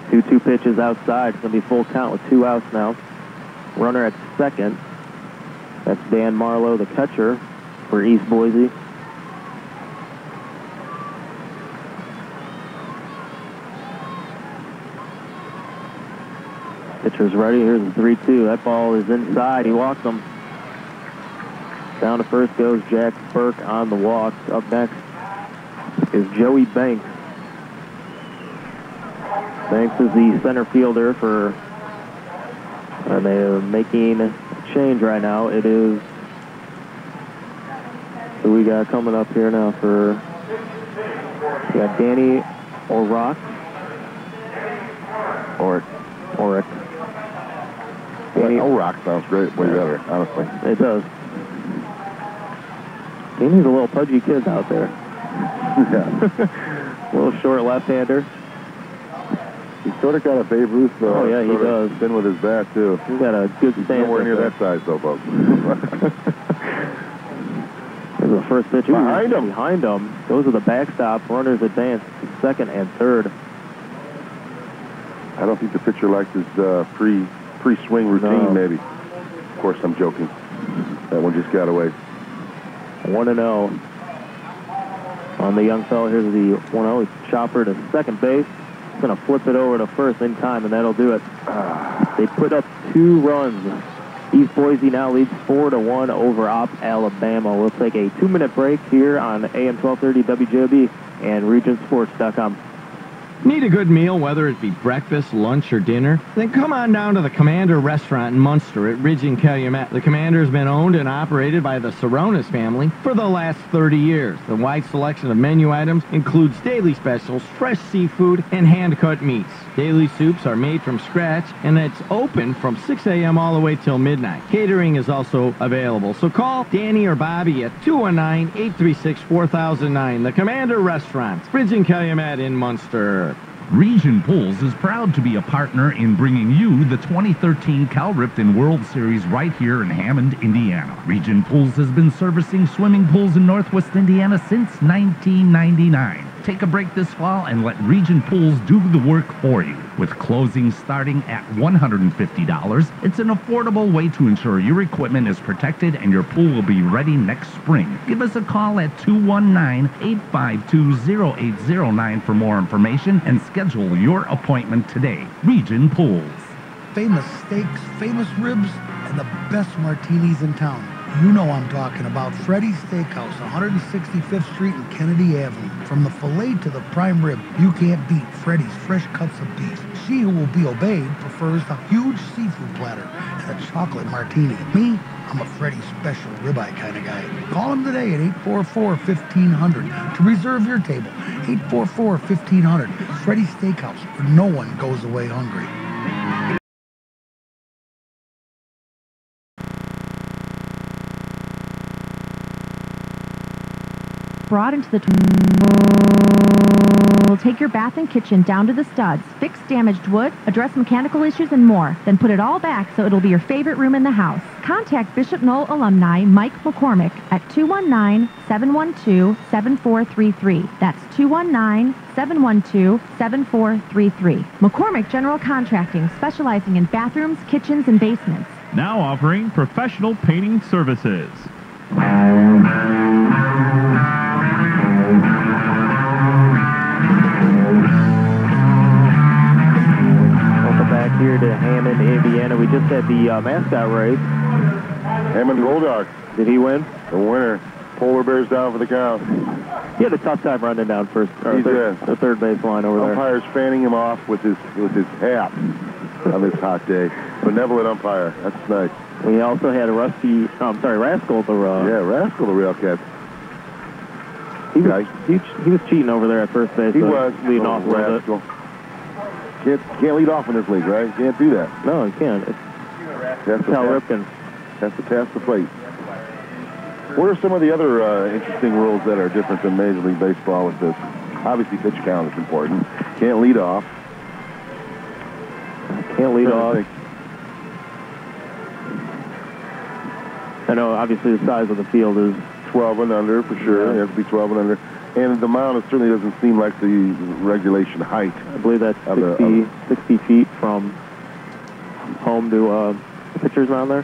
2-2 pitches outside. It's going to be full count with 2 outs now. Runner at second. That's Dan Marlowe, the catcher for East Boise. Pitcher's ready. Here's the 3-2. That ball is inside. He walks him. Down to first goes Jack Burke on the walk. Up next is Joey Banks. Banks is the center fielder for, and they're making a change right now. It is, who we got coming up here now for, we got Danny Orick. Danny Orick sounds great, way better, honestly. It does. Danny's a little pudgy kid out there. Yeah. A little short left-hander. He's sort of got a Babe Ruth, though. Oh, yeah, he does. Spin with his bat, too. He's got a good stance. Nowhere near that size, though, folks. There's the first pitch. Behind him. Behind him. Goes to the backstop. Runners advance to second and third. I don't think the pitcher liked his pre-swing routine, maybe. Of course, I'm joking. That one just got away. 1-0 on the young fellow. Here's the 1-0. He's chopper to second base. He's going to flip it over to first in time, and that'll do it. They put up 2 runs. East Boise now leads 4-1 over Alabama. We'll take a 2-minute break here on AM 1230 WJOB and regionsports.com. Need a good meal, whether it be breakfast, lunch, or dinner? Then come on down to the Commander Restaurant in Munster at Ridge and Calumet. The Commander has been owned and operated by the Saronis family for the last 30 years. The wide selection of menu items includes daily specials, fresh seafood, and hand-cut meats. Daily soups are made from scratch, and it's open from 6 a.m. all the way till midnight. Catering is also available, so call Danny or Bobby at 219-836-4009. The Commander Restaurant, Ridge and Calumet in Munster. Region Pools is proud to be a partner in bringing you the 2013 Cal Ripken World Series right here in Hammond, Indiana. Region Pools has been servicing swimming pools in Northwest Indiana since 1999. Take a break this fall and let Region Pools do the work for you. With closing starting at $150, it's an affordable way to ensure your equipment is protected and your pool will be ready next spring. Give us a call at 219-852-0809 for more information and schedule your appointment today. Region Pools. Famous steaks, famous ribs, and the best martinis in town. You know I'm talking about Freddy's Steakhouse, 165th Street and Kennedy Avenue. From the filet to the prime rib, you can't beat Freddy's fresh cuts of beef. She who will be obeyed prefers the huge seafood platter and a chocolate martini. Me, I'm a Freddy's special ribeye kind of guy. Call him today at 844-1500 to reserve your table. 844-1500. Freddy's Steakhouse, where no one goes away hungry. Brought into the will take your bath and kitchen down to the studs, fix damaged wood, address mechanical issues, and more. Then put it all back so it'll be your favorite room in the house. Contact Bishop Knoll alumni Mike McCormick at 219-712-7433. That's 219-712-7433. McCormick General Contracting, specializing in bathrooms, kitchens, and basements. Now offering professional painting services. Welcome back here to Hammond, Indiana. We just had the mascot race. Hammond Goldar. Did he win? The winner. Polar Bears down for the count. He had a tough time running down first, the third base line over there. Umpire's fanning him off with his hat on this hot day. Benevolent umpire. That's nice. We also had Rascal, the Rascal, the Railcat. He was cheating over there at first base. He was leading off a little bit. Can't lead off in this league, right? Can't do that. No, he can't. That's Cal Ripken. Has to pass the plate. What are some of the other interesting rules that are different than Major League Baseball with this? Obviously, pitch count is important. Can't lead off. Can't lead off. I know, obviously, the size of the field is 12 and under, for sure. It has to be 12 and under. And the mound, it certainly doesn't seem like the regulation height. I believe that's 60 feet from home to the pitcher's mound there.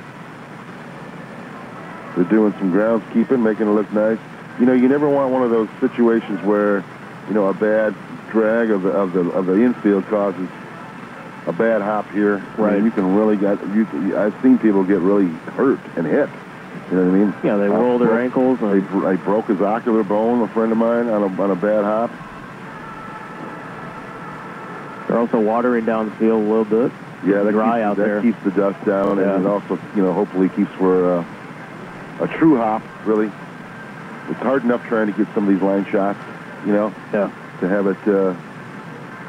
They're doing some groundskeeping, making it look nice. You know, you never want one of those situations where, you know, a bad drag of the infield causes a bad hop here, right, you can really get. I've seen people get really hurt and hit. You know what I mean? Yeah, they roll their ankles. I broke his ocular bone. A friend of mine on a bad hop. They're also watering down the field a little bit. Yeah, that keeps the dust down, and it also, hopefully keeps for a true hop. Really, it's hard enough trying to get some of these line shots. To have it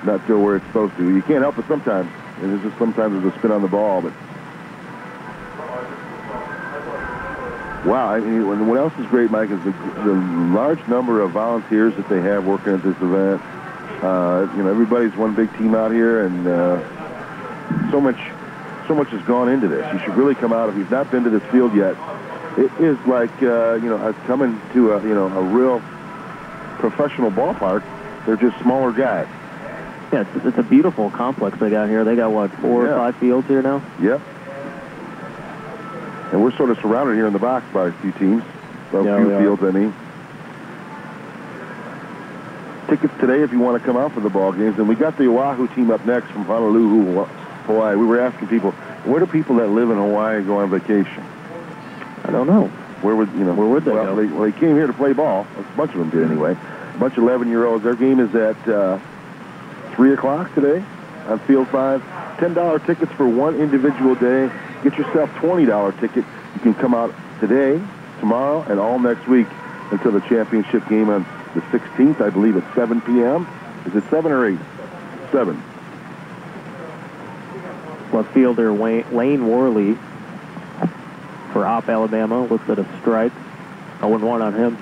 not go where it's supposed to. You can't help it sometimes, and there's just sometimes there's a spin on the ball. But wow, I mean, what else is great, Mike, is the large number of volunteers that they have working at this event. Everybody's one big team out here, and so much has gone into this. You should really come out. If you've not been to this field yet, it is like coming to a real professional ballpark. They're just smaller guys. Yeah, it's a beautiful complex they got here. They got, what, 4 or 5 fields here now? Yep. And we're sort of surrounded here in the box by a few teams. A few fields, I mean. Tickets today if you want to come out for the ball games. And we got the Oahu team up next from Honolulu, Hawaii. We were asking people, where do people that live in Hawaii go on vacation? I don't know. Where would they go? They came here to play ball. A bunch of them did anyway. A bunch of 11-year-olds. Their game is at 3 o'clock today on Field 5. $10 tickets for one individual day. Get yourself $20 ticket. You can come out today, tomorrow, and all next week until the championship game on the 16th, I believe, at 7 p.m. Is it 7 or 8? 7. Left fielder Lane Worley for Op Alabama looks at a strike. 0-1 on him.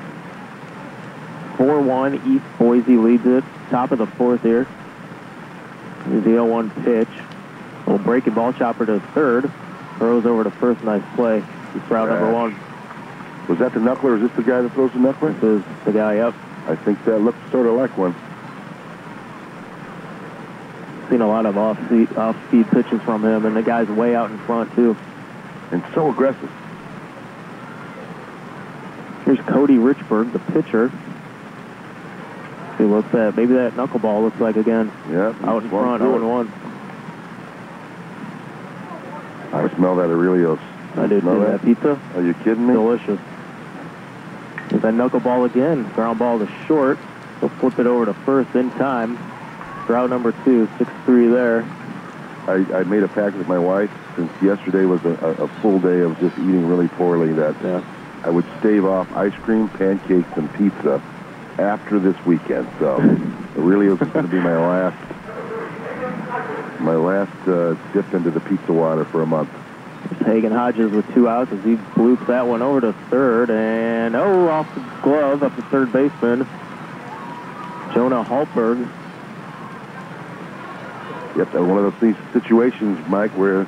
4-1, East Boise leads it. Top of the 4th here. Here's the 0-1 pitch. A little breaking ball chopper to third. Throws over to first. Nice play. He's route number 1. Was that the knuckler, or is this the guy that throws the knuckler? This is the guy, yep. I think that looks sort of like one. Seen a lot of off-speed pitches from him, and the guy's way out in front, too. And so aggressive. Here's Cody Richburg, the pitcher. See, what's that? Maybe that knuckleball looks like again. Yeah. Out in front, 0-1. I smell that Aurelio's. I did too. That pizza? Are you kidding me? Delicious. There's that knuckleball again. Ground ball to short. He'll flip it over to first in time. Route number 2, 6-3 there. I made a pact with my wife, since yesterday was a full day of just eating really poorly, that I would stave off ice cream, pancakes, and pizza after this weekend. So it really is going to be my last dip into the pizza water for a month. Hagen Hodges with 2 outs as he bloops that one over to third, and off the glove up the third baseman, Jonah Haltberg. Yep, one of those situations, Mike, where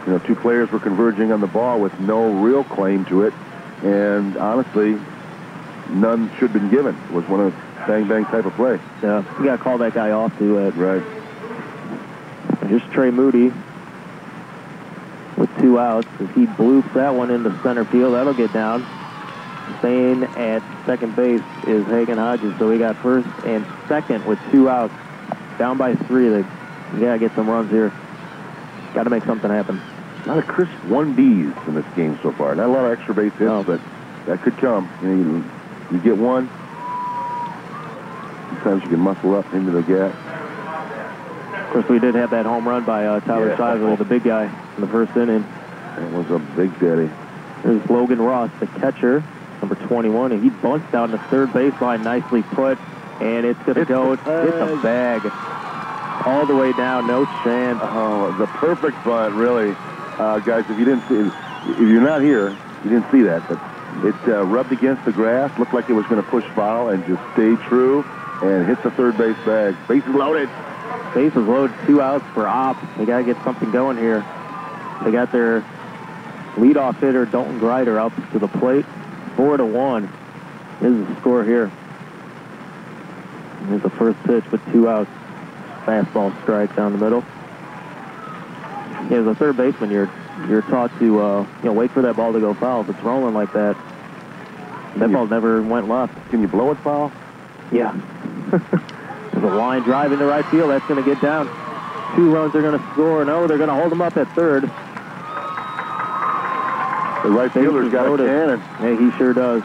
2 players were converging on the ball with no real claim to it, and honestly, none should have been given. It was one of those bang-bang type of play. Yeah, you got to call that guy off, too, Ed. Right. And here's Trey Moody with 2 outs as he bloops that one into center field. That'll get down. Staying at second base is Hagen Hodges, so we got first and second with 2 outs. Down by 3. They got to get some runs here. Got to make something happen. A lot of crisp 1-Bs in this game so far. Not a lot of extra base hits, but that could come. You get one. Sometimes you can muscle up into the gap. Of course, we did have that home run by Tyler Seisel, the big guy, in the first inning. That was a big daddy. There's Logan Ross, the catcher, number 21, and he bunts down the third baseline, nicely put, and it's going to go. It's a bag. All the way down, no chance. Oh, the perfect bunt, really. Guys, if you're not here, you didn't see that, but it rubbed against the grass, looked like it was going to push foul, and just stayed true, and hit the third base bag. Bases loaded. Bases loaded, 2 outs for Op. They got to get something going here. They got their leadoff hitter, Dalton Grider, out to the plate. 4-1 is the score here. Here's the first pitch with 2 outs. Fastball strike down the middle. As a third baseman, you're taught to wait for that ball to go foul. If it's rolling like that, that ball never went left. Can you blow it foul? Yeah. There's a line drive into right field. That's going to get down. 2 runs they're going to score. No, they're going to hold them up at third. The right fielder's got a cannon. Yeah, he sure does.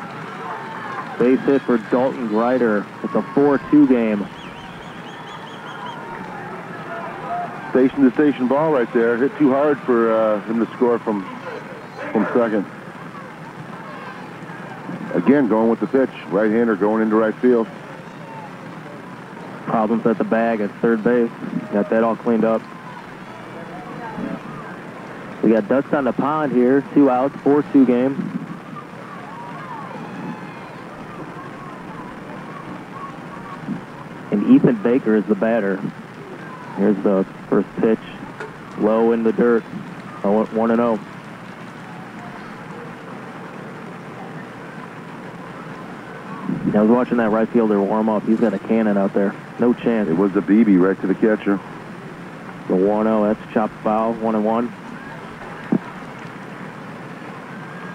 Base hit for Dalton Grider. It's a 4-2 game. Station-to-station ball right there. Hit too hard for him to score from second. Again, going with the pitch. Right-hander going into right field. Problems at the bag at third base. Got that all cleaned up. We got ducks on the pond here. 2 outs, 4-2 game. And Ethan Baker is the batter. Here's the first pitch. Low in the dirt. 1-0. I was watching that right fielder warm up. He's got a cannon out there. No chance. It was the BB right to the catcher. The 1-0. That's chopped foul. 1-1.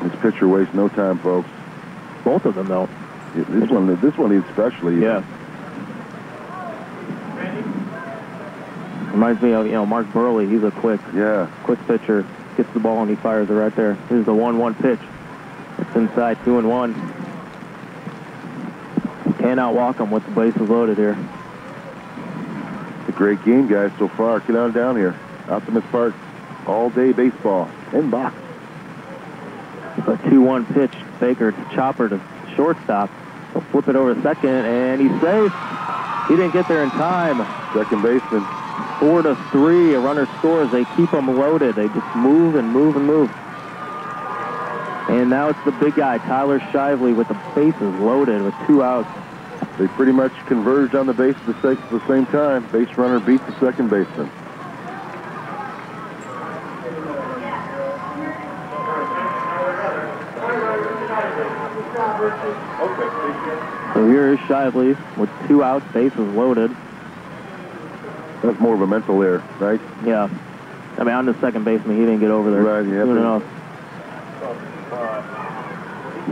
This pitcher wastes no time, folks. Both of them, though. This one especially. Yeah. Reminds me of, Mark Burley. He's a quick pitcher. Gets the ball and he fires it right there. Here's the 1-1 pitch. It's inside, 2-1. Can't outwalk him with the bases loaded here. It's a great game, guys, so far. Get on down here. Optimist Park. All-day baseball. 10 bucks. A 2-1 pitch. Baker to Chopper to shortstop. He'll flip it over to second, and he's safe. He didn't get there in time. Second baseman. 4-3. A runner scores. They keep them loaded. They just move and move and move. And now it's the big guy, Tyler Shively, with the bases loaded with 2 outs. They pretty much converged on the base at the same time. Base runner beats the second baseman. So here is Shively with 2 outs, bases loaded. That's more of a mental error, right? Yeah. I mean, on the second baseman, he didn't get over there. Right, you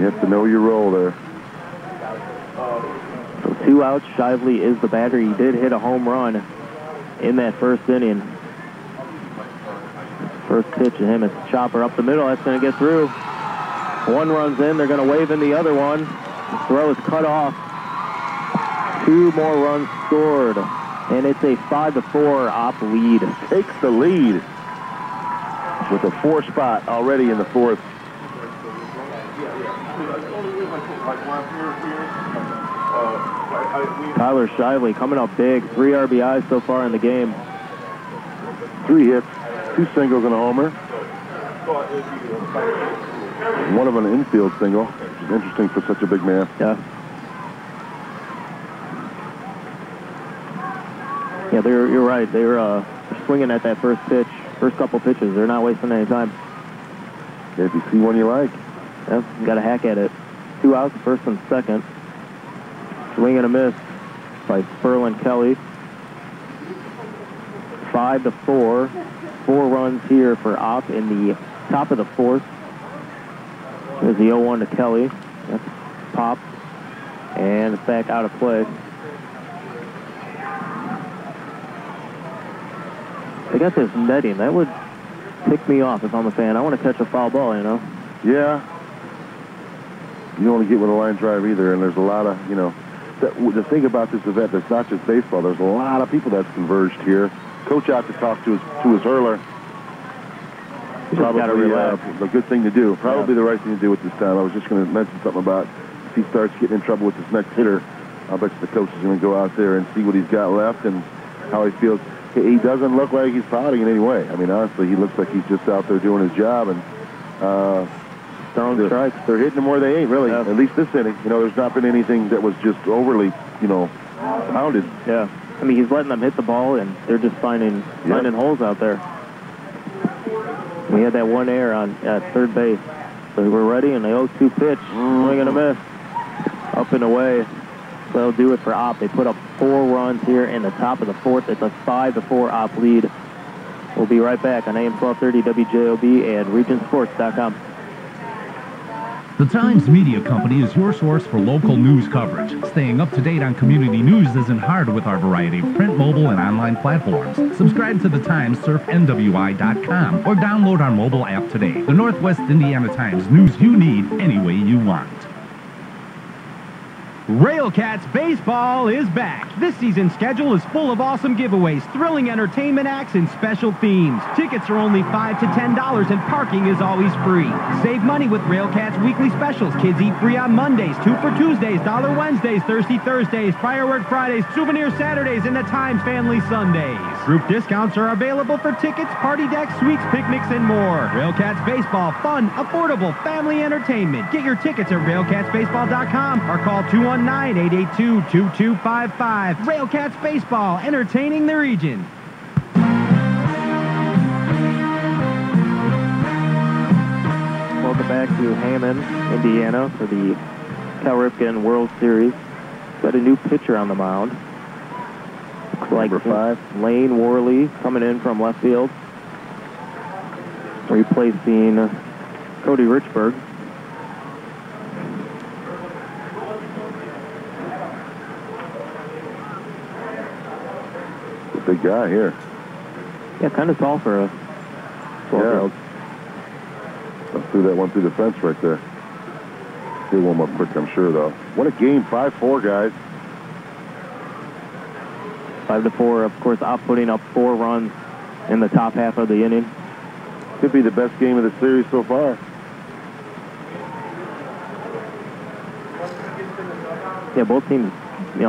have to know your role there. So 2 outs, Shively is the batter. He did hit a home run in that first inning. First pitch to him, it's Chopper up the middle. That's going to get through. 1 runs in. They're going to wave in the other one. The throw is cut off. 2 more runs scored. And it's a 5-4 Op lead. Takes the lead with a 4 spot already in the 4th. Tyler Shively coming up big. 3 RBIs so far in the game. 3 hits, 2 singles and a homer. One of an infield single, which is interesting for such a big man. Yeah. Yeah, you're right. They're swinging at that first pitch, first couple pitches. They're not wasting any time. Yeah, if you see one you like. Yeah, you got to hack at it. 2 outs, first and second. Swing and a miss by Spurlin Kelly. 5-4. 4 runs here for Op in the top of the 4th. There's the 0-1 to Kelly. That's popped. And it's back out of play. They got this netting. That would tick me off if I'm a fan. I want to catch a foul ball, you know? Yeah. You don't want to get with a line drive either, and there's a lot of, the thing about this event, it's not just baseball. There's a lot of people that's converged here. Coach out to talk to his hurler. Probably a good thing to do. Probably the right thing to do at this time. I was just going to mention something about if he starts getting in trouble with this next hitter, I bet you the coach is going to go out there and see what he's got left and how he feels. He doesn't look like he's pouting in any way. I mean, honestly, he looks like he's just out there doing his job, and throwing strikes. They're hitting him where they ain't, really. Yeah. At least this inning. There's not been anything that was just overly, pounded. Yeah. I mean, he's letting them hit the ball, and they're just finding holes out there. We had that 1 error at third base. So we're ready, and the 0-2 pitch. Swing and a miss. Up and away. So they'll do it for Op. They put up 4 runs here in the top of the 4th. It's a 5-4 Op lead. We'll be right back on AM 1230 WJOB and RegionSports.com. The Times Media Company is your source for local news coverage. Staying up to date on community news isn't hard with our variety of print, mobile, and online platforms. Subscribe to the Times, surf NWI.com, or download our mobile app today. The Northwest Indiana Times, news you need any way you want. Railcats Baseball is back. This season's schedule is full of awesome giveaways, thrilling entertainment acts, and special themes. Tickets are only $5 to $10 and parking is always free. Save money with Railcats weekly specials. Kids eat free on Mondays, 2 for Tuesdays, $1 Wednesdays, Thirsty Thursdays, Firework Fridays, Souvenir Saturdays, and the Times Family Sundays. Group discounts are available for tickets, party decks, suites, picnics, and more. Railcats Baseball, fun, affordable, family entertainment. Get your tickets at railcatsbaseball.com or call 219-882-2255. Railcats Baseball, entertaining the region. Welcome back to Hammond, Indiana for the Cal Ripken World Series. Got a new pitcher on the mound. Looks like Number 5. Lane Worley coming in from left field, replacing Cody Richburg. Big guy here. Yeah, kind of tall for a 12-year-old. Threw that one through the fence right there. He'll warm up quick, I'm sure, though. What a game. 5-4, guys. 5-4, of course, putting up 4 runs in the top half of the inning. Could be the best game of the series so far. Yeah, both teams,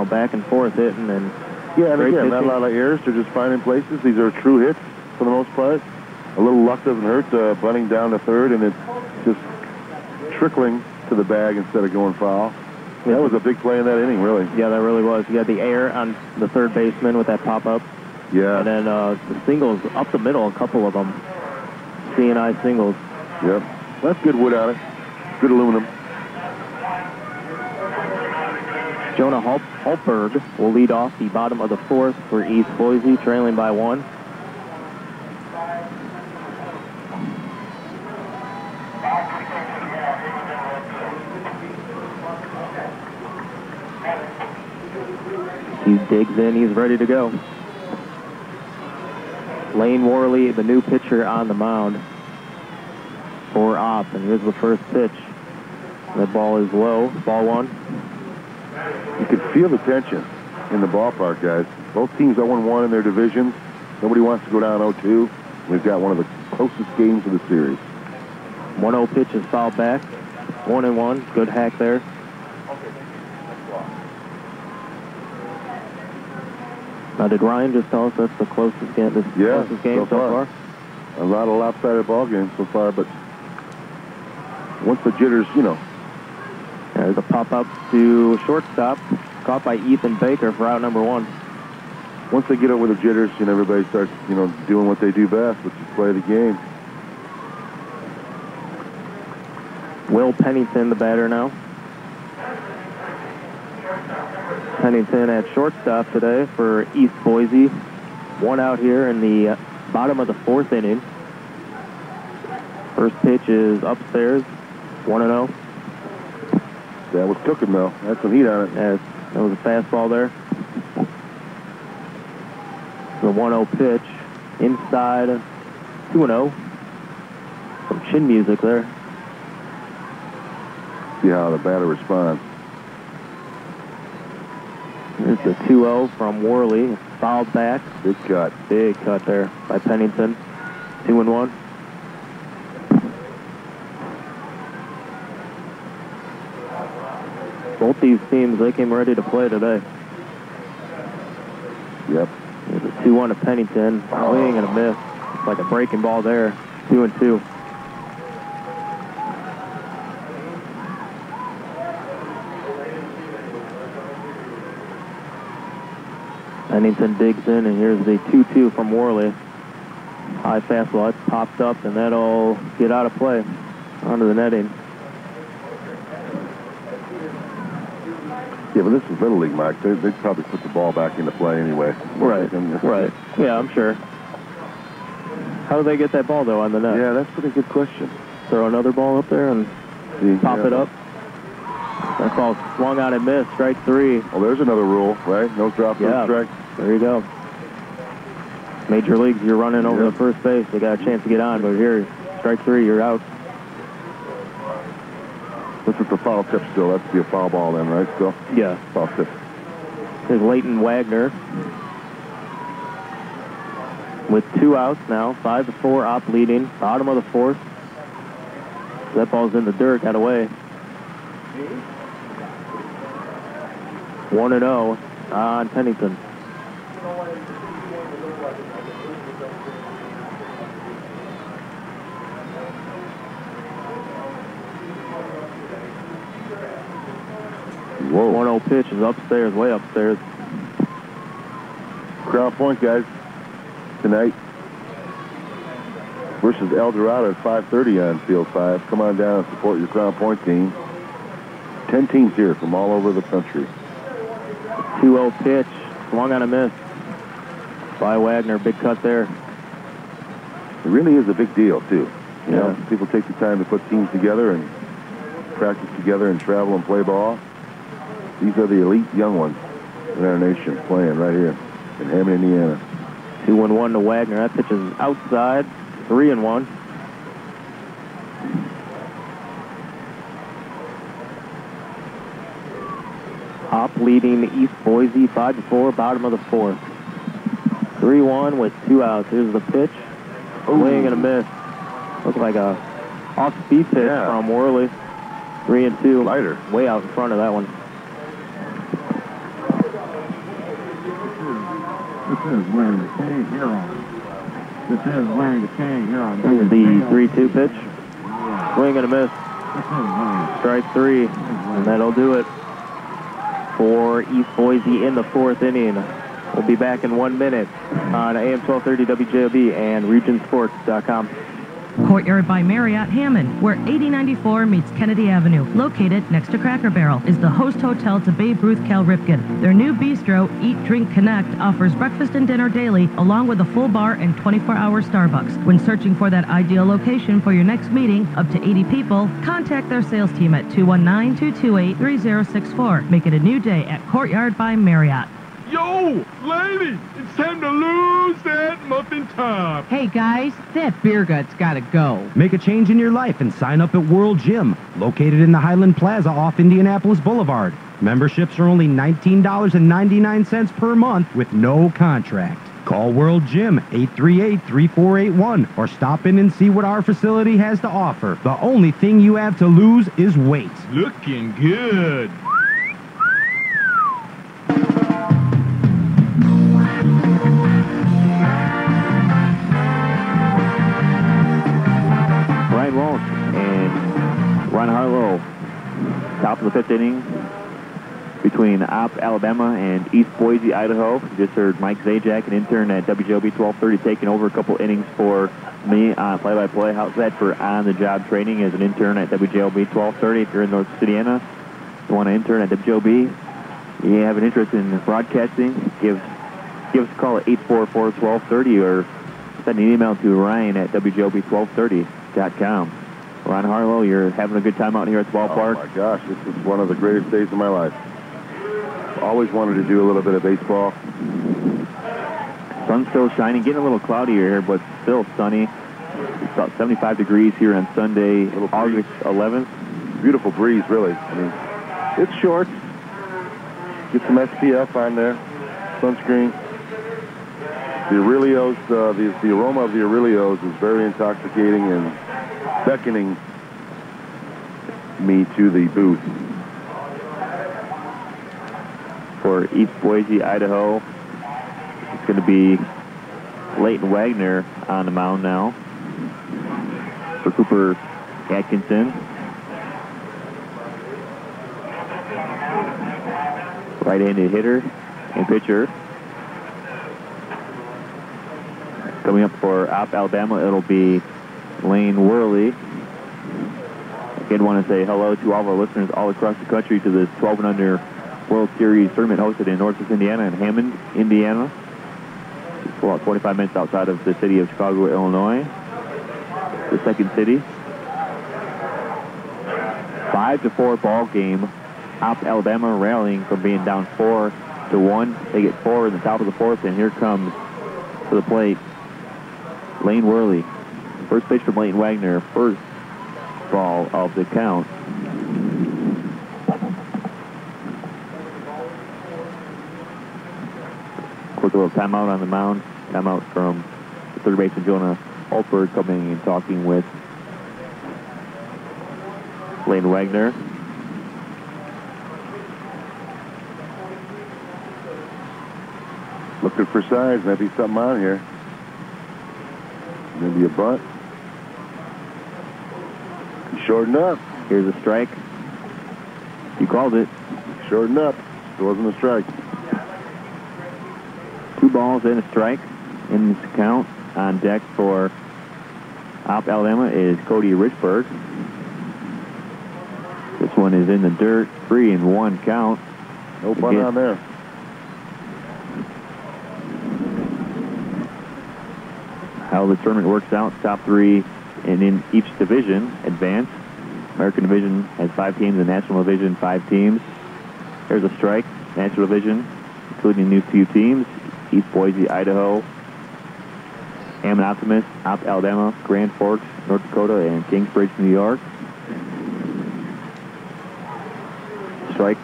back and forth hitting and yeah, and again, pitching. not a lot of errors. They're just finding places. These are true hits for the most part. A little luck doesn't hurt. Bunting down to third, and it's just trickling to the bag instead of going foul. Yeah, that was a big play in that inning, really. Yeah, that really was. You had the air on the third baseman with that pop-up. Yeah. And then the singles up the middle, a couple of them. C&I singles. Yep. That's good wood on it. Good aluminum. Jonah Hultberg will lead off the bottom of the 4th for East Boise, trailing by 1. He digs in, he's ready to go. Lane Worley, the new pitcher on the mound for Opp, and here's the first pitch. That ball is low, ball 1. You could feel the tension in the ballpark, guys. Both teams 0-1 in their divisions. Nobody wants to go down 0-2. We've got one of the closest games of the series. 1-0 pitch is fouled back. 1-1. Good hack there. Now, did Ryan just tell us that's the closest game, closest game so far? A lot of lopsided ball games so far, but once the jitters, There's a pop-up to shortstop, caught by Ethan Baker for out number 1. Once they get over the jitters, everybody starts, doing what they do best, which is play the game. Will Pennington, the batter now. Pennington at shortstop today for East Boise. 1 out here in the bottom of the 4th inning. First pitch is upstairs, 1-0. That was cooking, though. Had some heat on it. Yes, that was a fastball there. The 1-0 pitch inside, 2-0. Some chin music there. See how the batter responds. Here's the 2-0 from Worley. Fouled back. Big cut. Big cut there by Pennington. 2-1. Both these teams, they came ready to play today. Yep. There's a 2-1 to Pennington. Swing and a miss. It's like a breaking ball there. 2-2. Pennington digs in, and here's the 2-2 from Worley. High fastball, it's popped up, and that'll get out of play onto the netting. Yeah, but this is Little League, Mike. They'd probably put the ball back into play anyway. Right. Yeah, I'm sure. How do they get that ball, though, on the net? Yeah, that's a pretty good question. Throw another ball up there and Pop it up. That ball swung out and missed. Strike 3. Well, there's another rule, right? No drop, no strike. There you go. Major leagues, you're running over the first base. They got a chance to get on, but here, strike 3, you're out. This is the foul tip still. That's be a foul ball then, right? Still? Yeah. Foul tip. Here's Leighton Wagner. With 2 outs now, 5-4, Op leading, bottom of the 4th. That ball's in the dirt, got away. 1-0 on Pennington. Whoa. 1-0 pitch is upstairs, way upstairs. Crown Point, guys, tonight versus El Dorado at 5:30 on Field 5. Come on down and support your Crown Point team. 10 teams here from all over the country. 2-0 pitch, swung on a miss by Wagner. Big cut there. It really is a big deal, too. You know, people take the time to put teams together and practice together and travel and play ball. These are the elite young ones in our nation playing right here in Hammond, Indiana. 2-1 to Wagner. That pitch is outside. 3-1. Hop leading East Boise 5-4, bottom of the 4th. 3-1 with 2 outs. Here's the pitch. Swing and a miss. Looks like a off-speed pitch from Worley. 3-2. Lighter. Way out in front of that one. This is Larry the King here on. This is Larry the King here on. Here's the 3-2 pitch. Swing and a miss. Strike 3. And that'll do it for East Boise in the 4th inning. We'll be back in 1 minute on AM 1230 WJOB and regionsports.com. Courtyard by Marriott Hammond, where 8094 meets Kennedy Avenue, located next to Cracker Barrel, is the host hotel to Babe Ruth Cal Ripken. Their new bistro, Eat, Drink, Connect, offers breakfast and dinner daily, along with a full bar and 24-hour Starbucks. When searching for that ideal location for your next meeting, up to 80 people, contact their sales team at 219-228-3064. Make it a new day at Courtyard by Marriott. Yo, lady, it's time to lose that muffin top. Hey guys, that beer gut's gotta go. Make a change in your life and sign up at World Gym, located in the Highland Plaza off Indianapolis Boulevard. Memberships are only $19.99 per month with no contract. Call World Gym 838-3481 or stop in and see what our facility has to offer. The only thing you have to lose is weight. Looking good. Ryan Walsh and Ron Harlow, top of the 5th inning between Op, Alabama and East Boise, Idaho. You just heard Mike Zajac, an intern at WJOB 1230, taking over a couple innings for me on play-by-play. How's that for on-the-job training as an intern at WJOB 1230? If you're in North Indiana, you want to intern at WJOB, you have an interest in broadcasting, give us a call at 844-1230 or send an email to Ryan at WJOB1230.com. Ron Harlow, you're having a good time out here at the ballpark. Oh my gosh, this is one of the greatest days of my life. Always wanted to do a little bit of baseball. Sun's still shining, getting a little cloudier here, but still sunny. It's about 75 degrees here on Sunday, August 11th. Beautiful breeze, really. I mean, it's short. Get some SPF on there, sunscreen. The Aurelios, the aroma of the Aurelios is very intoxicating and beckoning me to the booth. For East Boise, Idaho, it's going to be Leighton Wagner on the mound now. For Cooper Atkinson. Right-handed hitter and pitcher. Coming up for Op Alabama, it'll be Lane Worley. Again, want to say hello to all of our listeners all across the country to this 12 and under World Series tournament hosted in Northwest Indiana and Hammond, Indiana. It's about 45 minutes outside of the city of Chicago, Illinois, the second city. 5-4 ball game. Alabama rallying from being down 4-1. They get 4 in the top of the fourth, and here comes to the plate Lane Worley. First pitch from Leighton Wagner. First ball of the count. Quick little timeout on the mound. Timeout from the third baseman Jonah Holtberg coming and talking with Lane Wagner. Looking for signs. Maybe something on here. Maybe a bunt. Shorten up. Here's a strike. You called it. Shorten up. It wasn't a strike. 2 balls and a strike in this count. On deck for Alabama is Cody Richburg. This one is in the dirt. 3-1 count. No bunt on there. How the tournament works out, top 3 and in each division advance. American Division has 5 teams, the National Division 5 teams. There's a strike. National Division, including new few teams: East Boise, Idaho, Hammond Optimist, Alabama, Grand Forks, North Dakota, and Kingsbridge, New York. Strike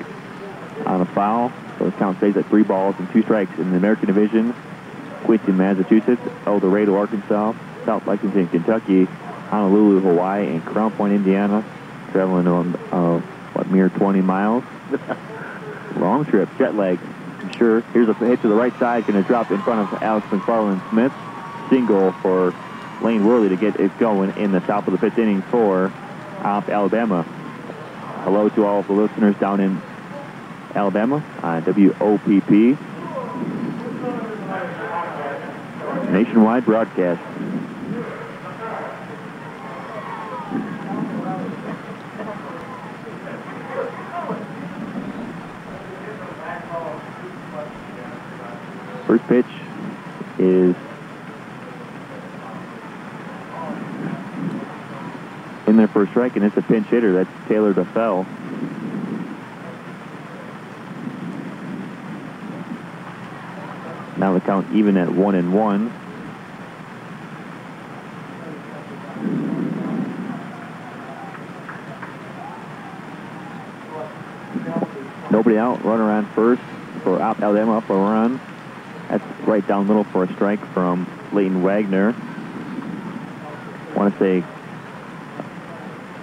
on a foul, so the count stays at 3 balls and 2 strikes in the American Division. Quincy, Massachusetts, El Dorado, Arkansas, South Lexington, Kentucky, Honolulu, Hawaii, and Crown Point, Indiana. Traveling on, mere 20 miles. Long trip, jet lag, I'm sure. Here's a hit to the right side, going to drop in front of Alex McFarland Smith. Single for Lane Worley to get it going in the top of the 5th inning for Alabama. Hello to all of the listeners down in Alabama on WOPP. Nationwide broadcast. First pitch is in there for a strike, and it's a pinch hitter. That's Taylor DeFell. Now the count even at 1-1. Nobody out. Runner on first for Alabama, up a run. That's right down middle for a strike from Leighton Wagner. Want to say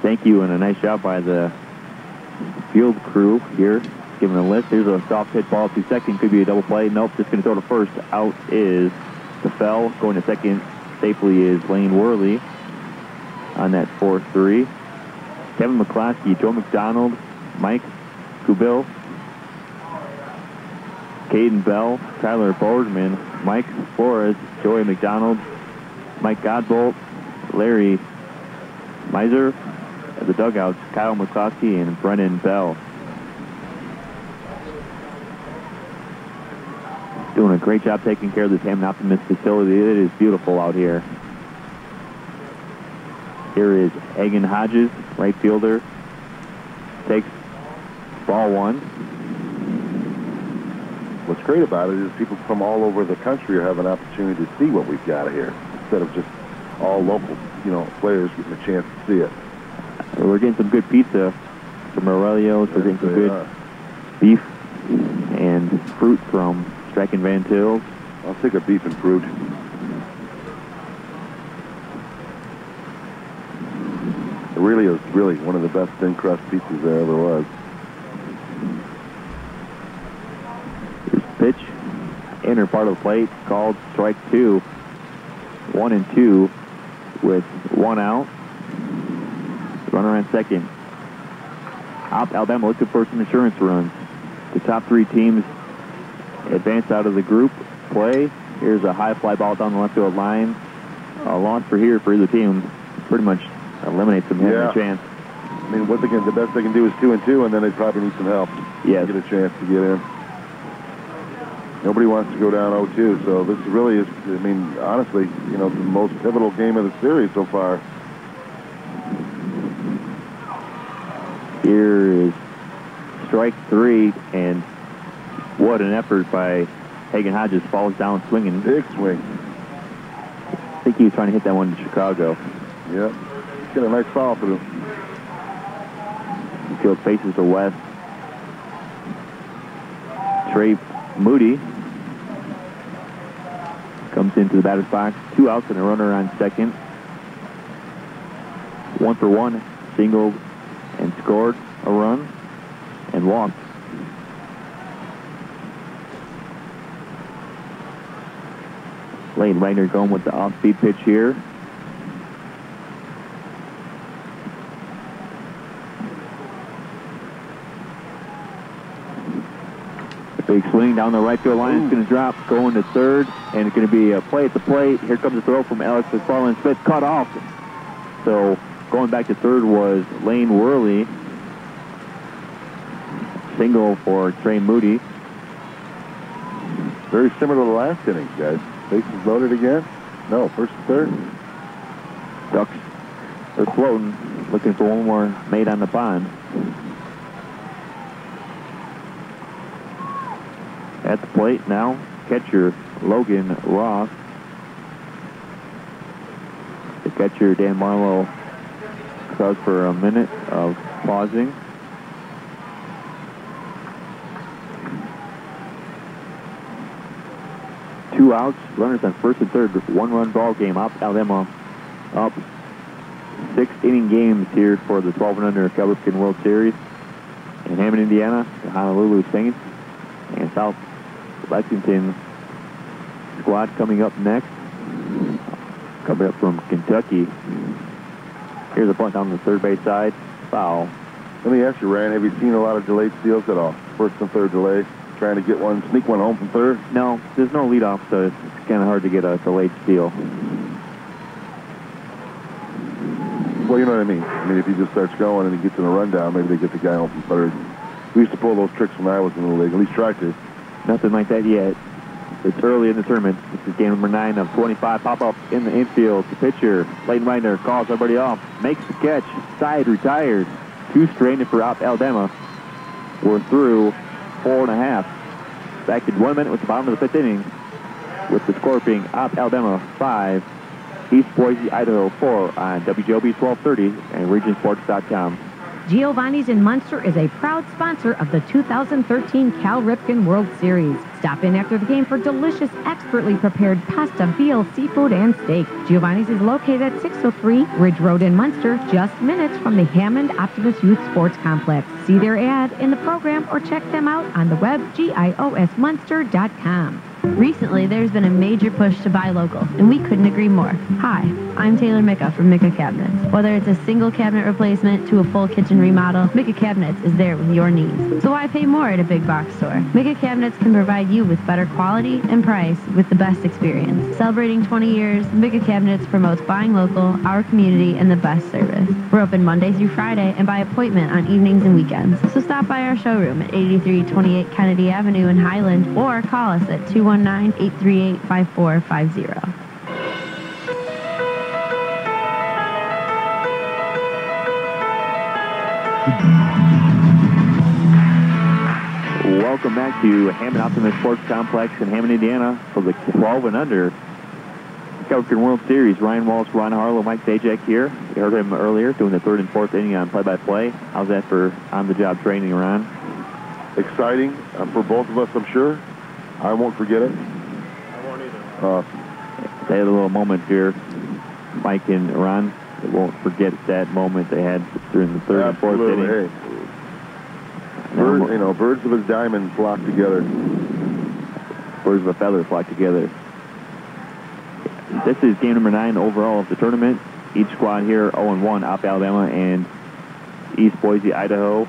thank you and a nice job by the field crew here, giving a lift. Here's a soft hit ball to second. Could be a double play. Nope, just going to throw to first. Out is DeFell. Going to second safely is Lane Worley on that 4-3. Kevin McCloskey, Joe McDonald, Mike Kubil, Caden Bell, Tyler Boardman, Mike Flores, Joey McDonald, Mike Godbolt, Larry Miser. At the dugouts, Kyle McCloskey and Brennan Bell. Doing a great job taking care of this Hammond Optimist facility. It is beautiful out here. Here is Egan Hodges, right fielder. Takes ball 1. What's great about it is people from all over the country have an opportunity to see what we've got here, instead of just all local, players getting a chance to see it. We're getting some good pizza from Aurelio's. We're getting some good beef and fruit from Strachan Van Til. I'll take a beef and fruit. It really is one of the best thin crust pizzas there ever was. Pitch, inner part of the plate, called strike 2. 1-2 with 1 out. Runner on second. Alabama looking for some insurance runs. The top 3 teams advance out of the group play. Here's a high fly ball down the left field line. A launch for either team pretty much eliminates them having a chance. I mean, the best they can do is 2-2, and then they probably need some help to get a chance to get in. Nobody wants to go down 0-2, so this really is, honestly, the most pivotal game of the series so far. Here is strike 3, and what an effort by Hagen Hodges. Falls down swinging. Big swing. I think he was trying to hit that one to Chicago. Yep. Get a nice foul through. The field faces the west. Trey Moody comes into the batter's box. 2 outs and a runner on second. 1 for 1. Singled and scored a run and walked. Lane Wagner going with the off-speed pitch here. Big swing down the right field line. It's going to drop, going to third, and it's going to be a play at the plate. Here comes the throw from Alex McFarland. Smith cut off. So going back to third was Lane Worley. Single for Trey Moody. Very similar to the last inning, guys. Bases loaded again. No, first and third. Ducks are floating, looking for one more mate on the pond. At the plate now, catcher Logan Ross. The catcher Dan Marlowe calls for a minute of pausing. Two outs, runners on first and third, 1-run ball game. Alabama up 6-inning games here for the 12 and under Cal Ripken World Series. In Hammond, Indiana, the Honolulu Saints and South Lexington squad coming up next. Coming up from Kentucky. Here's a punt down the third base side. Foul. Let me ask you, Ryan, have you seen a lot of delayed steals at all? First and third delay, trying to get one, sneak one home from third? No, there's no leadoff, so it's kind of hard to get a delayed steal. Well, you know what I mean. I mean, if he just starts going and he gets in a rundown, maybe they get the guy home from third. We used to pull those tricks when I was in the league, at least try to. Nothing like that yet. It's early in the tournament. This is game number 9 of 25. Pop up in the infield. The pitcher, Leighton Wagner, calls everybody off. Makes the catch. Side retires. 2 stranded for Alabama. We're through 4.5. Back in 1 minute with the bottom of the 5th inning. With the score being Alabama 5, East Boise, Idaho 4 on WJOB 1230 and regionsports.com. Giovanni's in Munster is a proud sponsor of the 2013 Cal Ripken World Series. Stop in after the game for delicious, expertly prepared pasta, veal, seafood, and steak. Giovanni's is located at 603 Ridge Road in Munster, just minutes from the Hammond Optimus Youth Sports Complex. See their ad in the program or check them out on the web, giosmunster.com. Recently, there's been a major push to buy local, and we couldn't agree more. Hi, I'm Taylor Micka from Micka Cabinets. Whether it's a single cabinet replacement to a full kitchen remodel, Micka Cabinets is there with your needs. So why pay more at a big box store? Micka Cabinets can provide you with better quality and price with the best experience. Celebrating 20 years, Micka Cabinets promotes buying local, our community, and the best service. We're open Monday through Friday and by appointment on evenings and weekends. So stop by our showroom at 8328 Kennedy Avenue in Highland or call us at 219-838-5450. Welcome back to Hammond Optimus Sports Complex in Hammond, Indiana for the 12 and under Cal Ripken World Series. Ryan Walsh, Ron Harlow, Mike Sajak here. You heard him earlier doing the 3rd and 4th inning on play-by-play. How's that for on-the-job training, Ron? Exciting for both of us, I'm sure. I won't forget it. I won't either. They had a little moment here, Mike and Ron. They won't forget that moment they had during the 3rd and 4th inning. Hey. Birds of a diamond flock together. Birds of a feather flock together. This is game number 9 overall of the tournament. Each squad here 0-1, Op Alabama and East Boise, Idaho.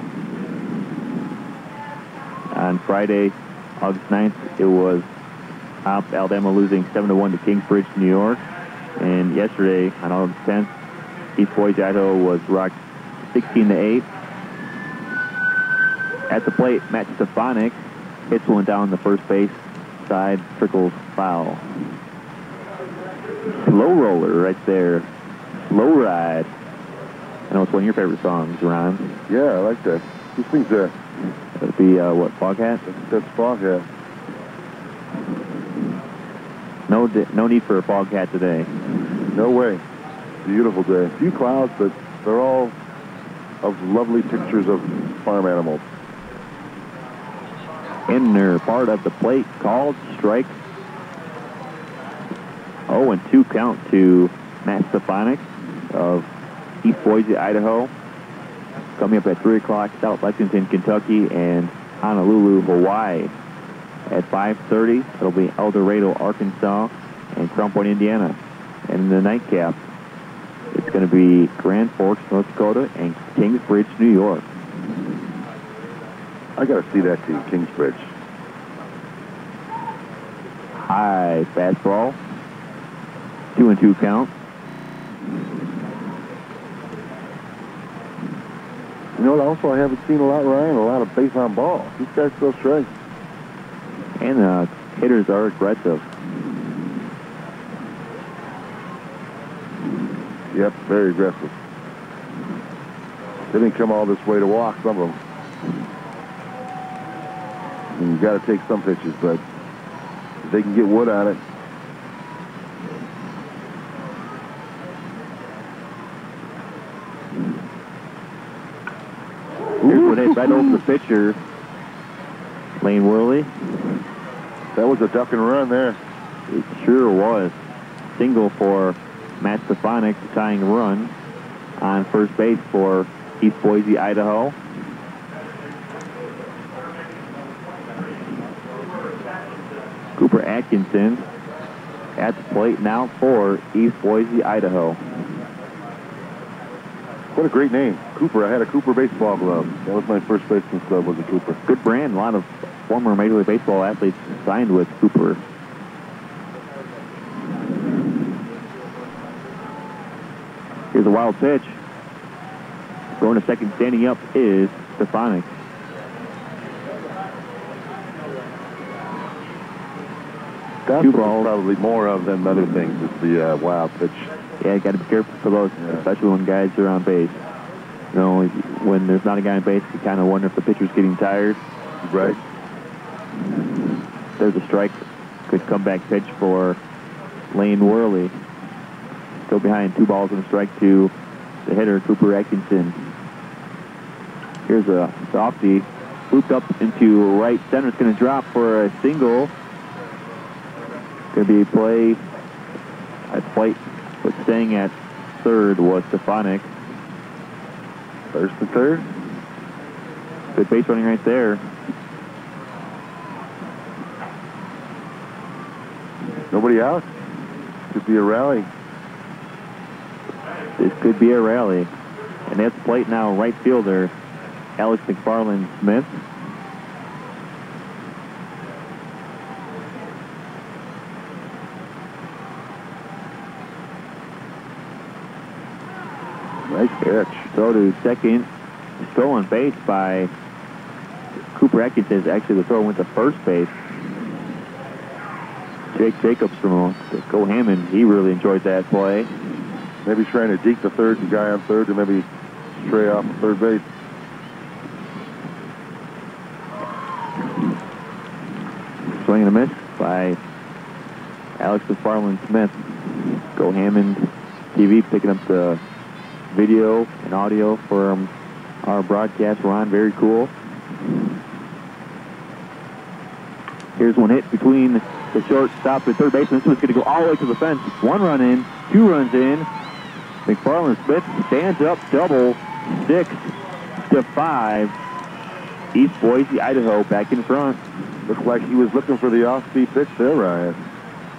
On Friday, August 9th, it was Op Alabama losing 7-1 to Kingsbridge, New York. And yesterday, on August 10th, East Boise, Idaho was rocked 16-8. At the plate, Matt Stefanik hits one down the first base side, trickles foul. Slow roller right there. Slow ride. know it's one of your favorite songs, Ron. Yeah, I like that. Who sings that? That'd be, what, Foghat? That's Foghat. No need for a Foghat today. No way. Beautiful day. A few clouds, but they're all of lovely pictures of farm animals. Inner part of the plate called, strike. 0-2 count to Matt Stefanik of East Boise, Idaho. Coming up at 3 o'clock, South Lexington, Kentucky, and Honolulu, Hawaii. At 5:30, it'll be El Dorado, Arkansas, and Crown Point, Indiana. And in the nightcap, it's going to be Grand Forks, North Dakota, and Kingsbridge, New York. I got to see that team, Kingsbridge. High fastball. 2-2 count. You know what also I haven't seen a lot, Ryan? A lot of base on ball. These guys throw strikes. And hitters are aggressive. Yep, very aggressive. They didn't come all this way to walk, some of them. And you got to take some pitches, but if they can get wood on it. Here's what hit right over the pitcher. Lane Worley. That was a duck and run there. It sure was. Single for Matt Stefanik, the tying run on first base for East Boise, Idaho. Cooper Atkinson at the plate now for East Boise, Idaho. What a great name. Cooper. I had a Cooper baseball glove. That was my first baseman's glove, was a Cooper. Good brand. A lot of former Major League Baseball athletes signed with Cooper. Here's a wild pitch. Going to second, standing up is Stefanik. That's probably more of than other things. It's the wild pitch. Yeah, you got to be careful for those, especially when guys are on base. You know, when there's not a guy on base, you kind of wonder if the pitcher's getting tired. Right. There's a strike. Good comeback pitch for Lane Worley. Still behind, 2 balls and a strike to the hitter, Cooper Atkinson. Here's a softie. Looped up into right center. It's going to drop for a single. Going to be play at plate, but staying at third was Stefanik. First and third. Good base running right there. Nobody out. Could be a rally. This could be a rally. And that's plate now, right fielder, Alex McFarland-Smith. Nice catch. Throw to second. Stolen base by Cooper Atkinson. Actually, the throw went to first base. Jake Jacobs from Go Hammond, he really enjoyed that play. Maybe trying to deke the third, the guy on third, to maybe stray off third base. Swing and a miss by Alex McFarland-Smith. Go Hammond TV picking up the video and audio for our broadcast. Ron, very cool. Here's one hit between the shortstop and third baseman. This one's going to go all the way to the fence. 1 run in, 2 runs in. McFarland-Smith stands up, double, 6-5. East Boise, Idaho, back in front. Looks like he was looking for the off-speed pitch there, Ryan.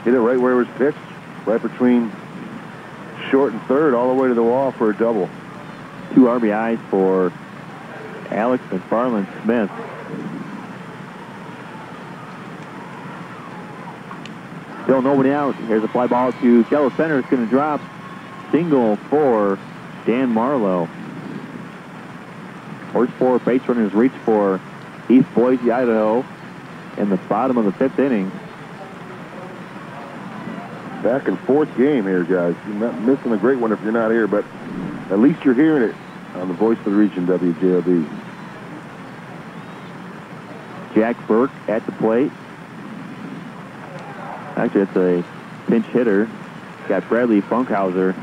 Hit it right where it was pitched, right between short and third, all the way to the wall for a double. 2 RBIs for Alex McFarland-Smith. Still nobody out. Here's a fly ball to shallow center. It's going to drop. Single for Dan Marlowe. First 4 base runners reach for East Boise, Idaho in the bottom of the 5th inning. Back and forth game here, guys. You're not missing a great one if you're not here, but at least you're hearing it. on the Voice of the Region, WJOB. Jack Burke at the plate. Actually, it's a pinch hitter. Got Bradley Funkhauser.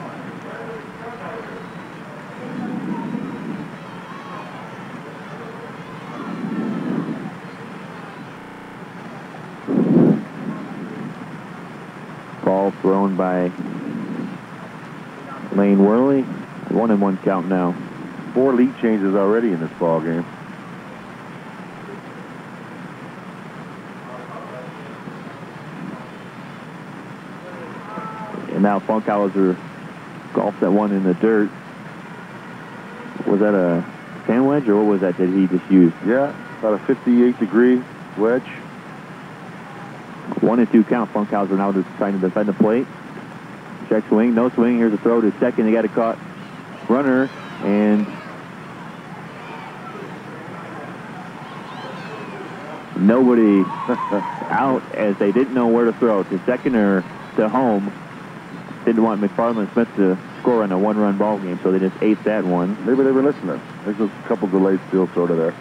Ball thrown by Lane Worley. 1-1 count now. 4 lead changes already in this ball game. And now Funkhauser golfed that one in the dirt. Was that a sand wedge, or what was that he just used? Yeah, about a 58-degree wedge. 1-2 count. Funkhauser now just trying to defend the plate. Check swing, no swing. Here's a throw to second. They got a caught runner, and nobody out, as they didn't know where to throw, to second or to home. Didn't want McFarland Smith to score on a 1-run ball game, so they just ate that one. Maybe they were listening. There's a couple delayed steals sort of there.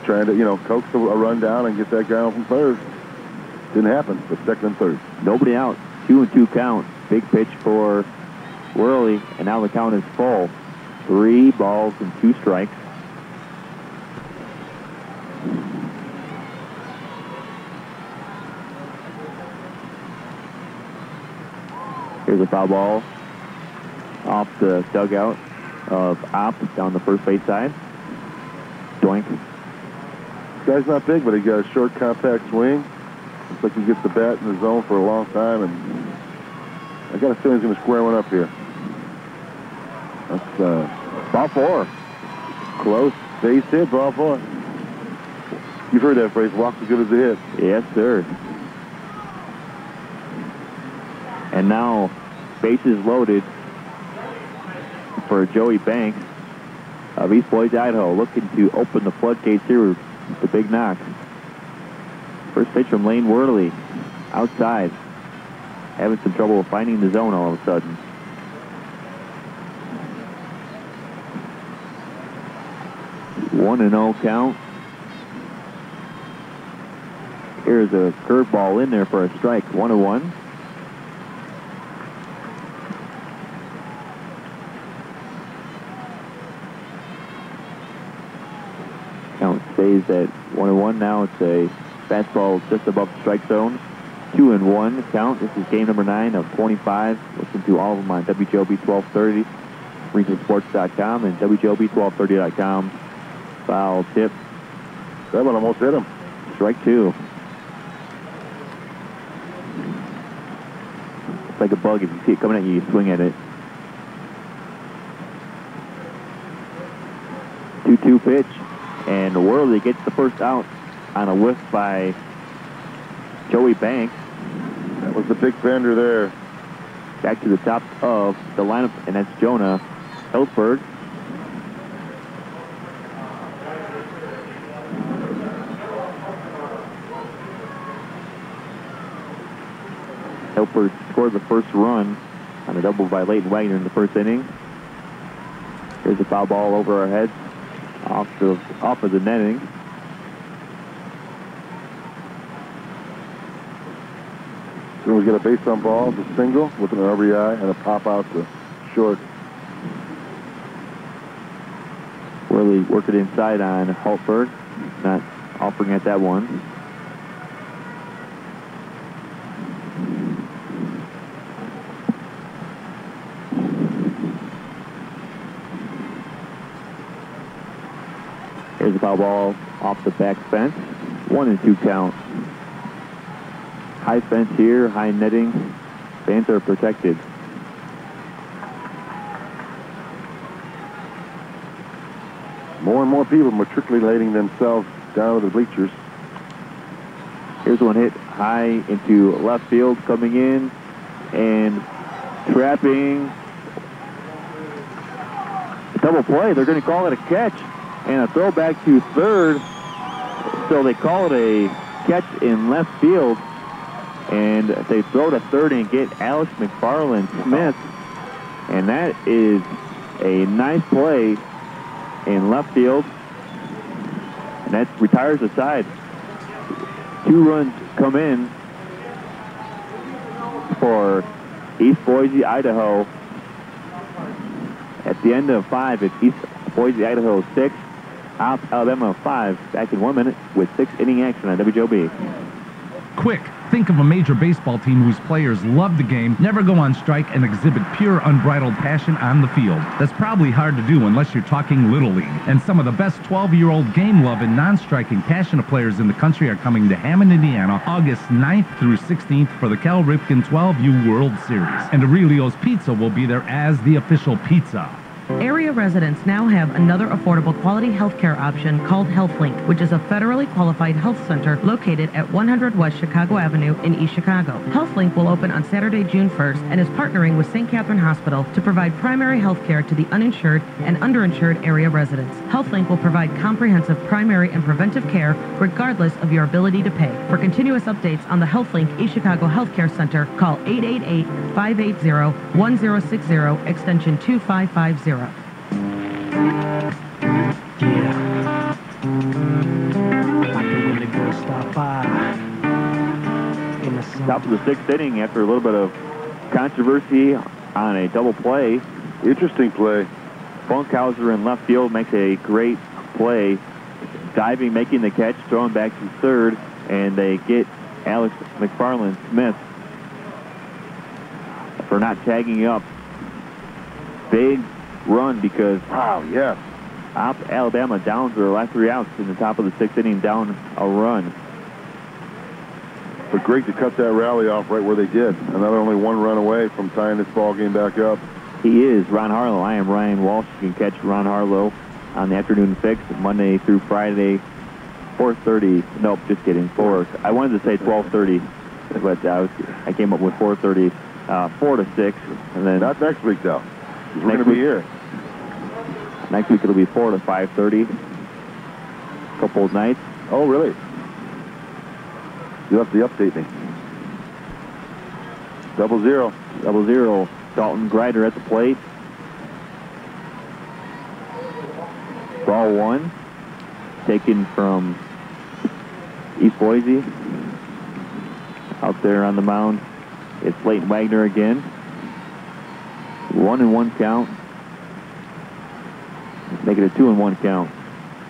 Trying to, coax a run down and get that guy on from third. Didn't happen, but second and third. Nobody out. 2-2 count. Big pitch for Worley, and now the count is full. 3 balls and 2 strikes. Here's a foul ball off the dugout of Opp down the first base side. Doink. This guy's not big, but he got a short, compact swing. Looks like he gets the bat in the zone for a long time, and I got a feeling he's going to square one up here. That's ball 4. Close. Base hit, ball 4. You've heard that phrase, walk as good as a hit. Yes, sir. And now, bases loaded for Joey Banks of East Boise, Idaho, looking to open the floodgates here with the big knock. First pitch from Lane Worley, outside. Having some trouble finding the zone all of a sudden. One and 0 count. Here's a curveball in there for a strike. 1-1. Count stays at 1-1. Now it's a fastball just above the strike zone. 2-1 count. This is game number 9 of 25. Listen to all of them on WJOB 1230, regionsports.com, and WJOB1230.com. Foul tip. That one almost hit him. Strike 2. It's like a bug. If you see it coming at you, you swing at it. 2-2 pitch. And Worley gets the first out on a whiff by Joey Banks. That was the big fender there. Back to the top of the lineup, and that's Jonah Hiltberg. Hiltberg scored the first run on a double by Leighton Wagner in the first inning. Here's a foul ball over our heads, off of the netting. So we get a base on ball, it's a single with an RBI and a pop out to short. Worley working inside on Hiltberg, not offering at that one. Here's a foul ball off the back fence. 1-2 count. High fence here, high netting. Fans are protected. More and more people matriculating themselves down to the bleachers. Here's one hit high into left field, coming in and trapping. Double play. They're going to call it a catch and a throw back to third. So they call it a catch in left field, and they throw to third and get Alex McFarland Smith, and that is a nice play in left field, and that retires the side. 2 runs come in for East Boise, Idaho. At the end of 5, it's East Boise, Idaho 6, Alabama 5. Back in 1 minute with 6 inning action on WJOB. Quick, think of a major baseball team whose players love the game, never go on strike, and exhibit pure, unbridled passion on the field. That's probably hard to do unless you're talking Little League. And some of the best 12-year-old game-loving, non-striking, passionate players in the country are coming to Hammond, Indiana, August 9th through 16th for the Cal Ripken 12U World Series. And Aurelio's Pizza will be there as the official pizza. Area residents now have another affordable quality healthcare option called HealthLink, which is a federally qualified health center located at 100 West Chicago Avenue in East Chicago. HealthLink will open on Saturday, June 1st, and is partnering with St. Catherine Hospital to provide primary health care to the uninsured and underinsured area residents. HealthLink will provide comprehensive primary and preventive care regardless of your ability to pay. For continuous updates on the HealthLink East Chicago Healthcare Center, call 888-580-1060, extension 2550. Top of the 6th inning after a little bit of controversy on a double play. Interesting play. Funkhauser in left field makes a great play. Diving, making the catch, throwing back to third, and they get Alex McFarland Smith for not tagging up. Big run because Alabama downs their last 3 outs in the top of the 6th inning, down a run. But great to cut that rally off right where they did. Another only 1 run away from tying this ball game back up. He is Ron Harlow. I am Ryan Walsh. You can catch Ron Harlow on the afternoon fix Monday through Friday, 4:30. Nope, just kidding. 4. I wanted to say 12:30, but I came up with 4:30. 4 to 6, and then not next week though. We're going to be here. Next week it'll be 4 to 5:30. Couple of nights. Oh, really? You'll have to update me. 0-0. 0-0. Dalton Grider at the plate. Ball 1. Taken from East Boise. Out there on the mound, it's Leighton Wagner again. 1-1 count. Make it a 2-1 count.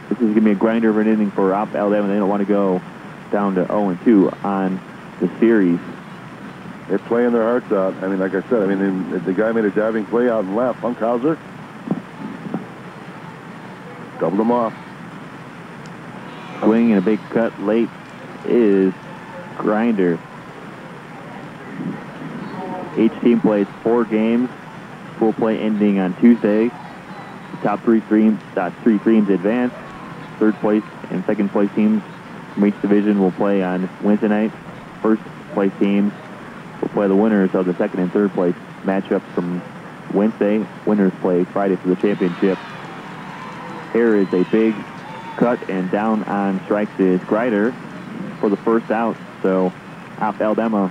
This is going to be a grinder of an inning for Alabama. They don't want to go down to 0-2 on the series. They're playing their hearts out. I mean, like I said, the guy made a diving play out and left. Funkhauser doubled him off. Swing and a big cut late is Grinder. Each team plays 4 games. Full play ending on Tuesday. The top 3 teams advance. 3rd place and 2nd place teams from each division will play on Wednesday night. 1st place teams will play the winners of the 2nd and 3rd place matchups from Wednesday. Winners play Friday for the championship. Here is a big cut, and down on strikes is Grider for the first out. So Alabama,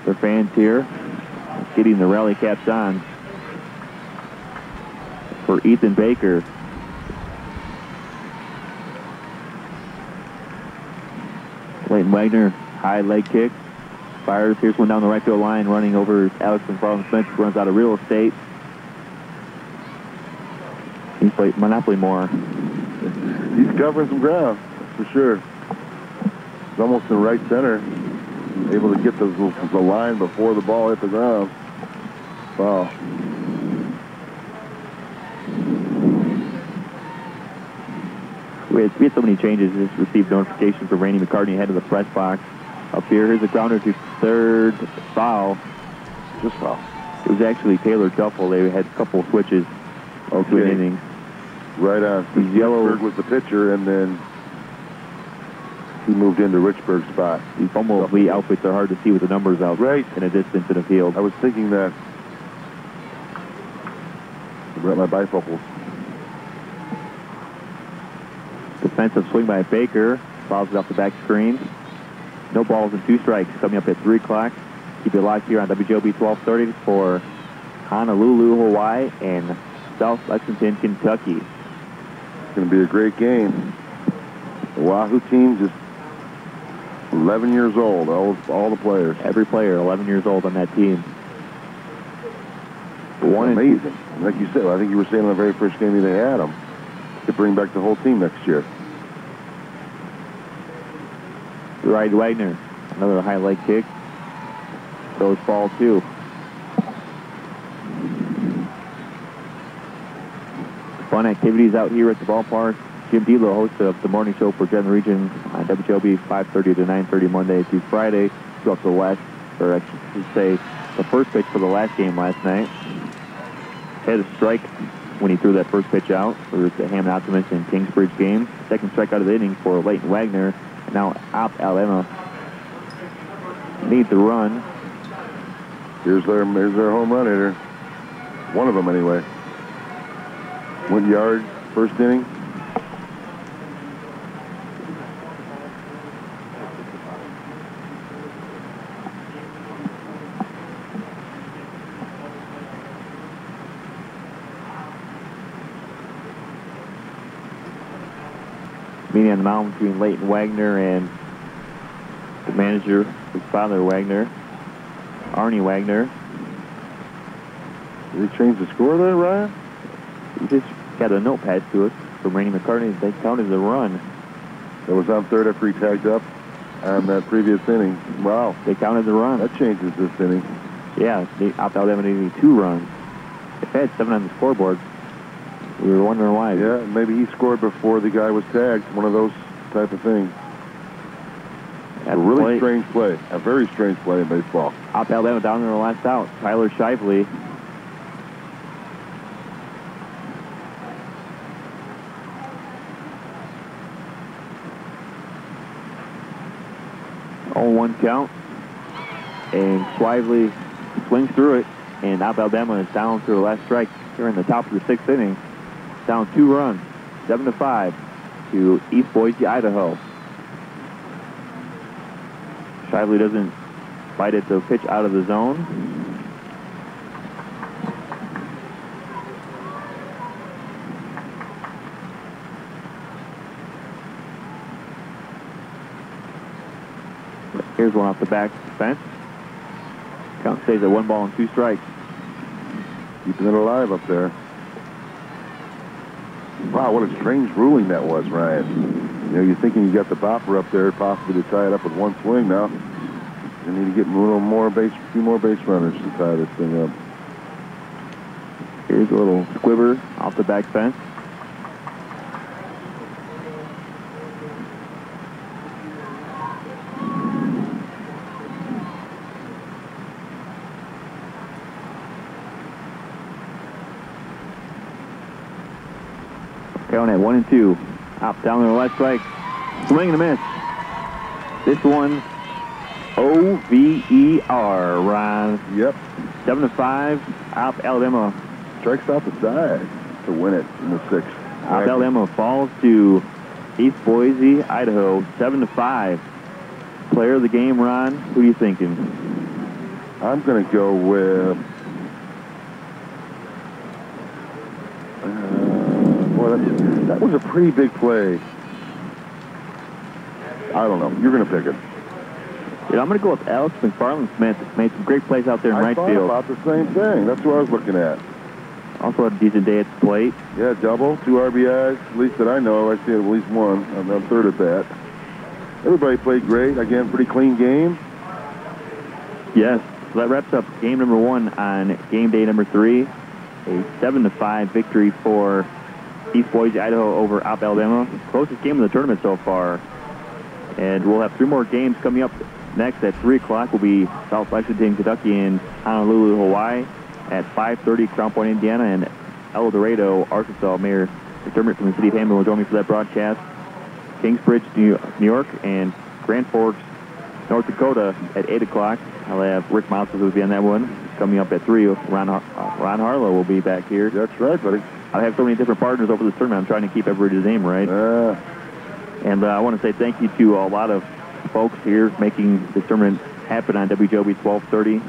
their fans here, getting the rally caps on for Ethan Baker. Leighton Wagner, high leg kick. Fires. Here's one down the right field line, running over Alex McFarland Smith. Runs out of real estate. He's played Monopoly more. He's covering some ground, for sure. He's almost in right center. Able to get the line before the ball hit the ground. Wow. We had so many changes. Just received notification from Randy McCartney head of the press box. Up here, here's a grounder to third, foul. Just foul. It was actually Taylor Duffel. They had a couple switches between innings. Right on. Yellowberg was the pitcher, and then he moved into Richburg's spot. These fumble outfits are hard to see with the numbers out in a distance in the field. I was thinking that. I brought my bifocals. Defensive swing by Baker. Fouls it off the back screen. No balls and 2 strikes coming up at 3 o'clock. Keep it live here on WJOB 1230 for Honolulu, Hawaii, and South Lexington, Kentucky. It's going to be a great game. The Wahoo team just 11 years old, all the players. Every player 11 years old on that team. Amazing. Like you said, I think you were saying in the very first game they had them to bring back the whole team next year. Right, Wagner, another high leg kick. Throws ball two. Fun activities out here at the ballpark. Jim Delo, host of the morning show for General Region on WJOB 5:30 to 9:30 Monday through Friday. Go up to the last, or I should say, the first pitch for the last game last night. Had a strike when he threw that first pitch out for the Hammond Optimist and Kingsbridge game. Second strikeout of the inning for Leighton Wagner. And now Alabama needs a run. Here's their home run hitter. One of them anyway. Went yard first inning. Meeting on the mound between Leighton Wagner and the manager, his father Wagner, Arnie Wagner. Did he change the score there, Ryan? He just got a note passed to us from Randy McCartney. They counted the run. That was on third after he tagged up on that previous inning. Wow. They counted the run. That changes this inning. Yeah, they Alabama needed 2 runs. They had 7 on the scoreboard. We were wondering why. Yeah, maybe he scored before the guy was tagged. One of those type of things. A really strange play. A very strange play in baseball. Alabama down there the last out. Tyler Shively. On 1 count. And Shively swings through it. And Alabama is down to the last strike here in the top of the 6th inning. Down 2 runs, 7-5 to East Boise, Idaho. Shively doesn't bite it to pitch out of the zone. Here's one off the back fence. Count stays at 1 ball and 2 strikes. Keeping it alive up there. Wow, what a strange ruling that was, Ryan. You know, you're thinking you got the bopper up there, possibly to tie it up with 1 swing now. You need to get a few more base runners to tie this thing up. Here's a little squibber off the back fence. Going at 1-2. Out down to the left strike. Swing and a miss. This one, O-V-E-R, Ron. Yep. 7-5. Out Alabama. Strikes out the side to win it in the 6th. Out Alabama falls to East Boise, Idaho, 7-5. Player of the game, Ron. Who are you thinking? I'm going to go with... that was a pretty big play. I don't know. You're going to pick it. Yeah, I'm going to go with Alex McFarland-Smith. Made some great plays out there in right field. I thought about the same thing. That's what I was looking at. Also had a decent day at the plate. Yeah, double, 2 RBIs, at least that I know. I see at least 1. I'm third at that. Everybody played great. Again, pretty clean game. Yes. So that wraps up game number 1 on game day number 3. A 7-5 victory for East Boise, Idaho over Alabama. Closest game of the tournament so far. And we'll have 3 more games coming up. Next at 3 o'clock will be South Lexington, Kentucky, and Honolulu, Hawaii. At 5:30, Crown Point, Indiana, and El Dorado, Arkansas. Mayor McDermott from the city of Hammond will join me for that broadcast. Kingsbridge, New York, and Grand Forks, North Dakota at 8 o'clock. I'll have Rick Miles who will be on that one. Coming up at 3, Ron Harlow will be back here. That's right, buddy. I have so many different partners over this tournament. I'm trying to keep everybody's name right. And I want to say thank you to a lot of folks here making this tournament happen on WJOB 1230.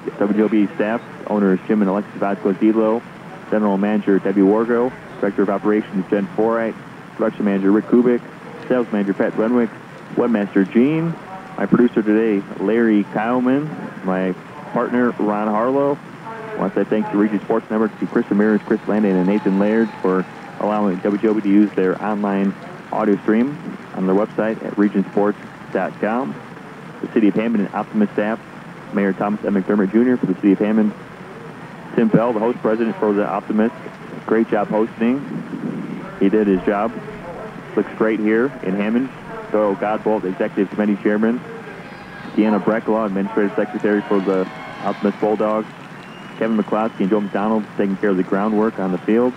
WJOB staff, owners Jim and Alexis Vasquez-Delo, General Manager Debbie Wargo, Director of Operations Jen Forright, Production Manager Rick Kubik, Sales Manager Pat Renwick, Webmaster Gene, my producer today, Larry Kyleman, my partner, Ron Harlow. I want to say thanks to Region Sports Network, to Chris Ramirez, Chris Landon, and Nathan Laird for allowing WJOB to use their online audio stream on their website at regionsports.com. The City of Hammond and Optimist staff, Mayor Thomas M. McDermott Jr. for the City of Hammond, Tim Bell, the host president for the Optimist. Great job hosting. He did his job. Looks great here in Hammond. Doyle Godbolt, Executive Committee Chairman. Deanna Breckelaw, Administrative Secretary for the Optimist Bulldogs. Kevin McCloskey and Joe McDonald taking care of the groundwork on the field.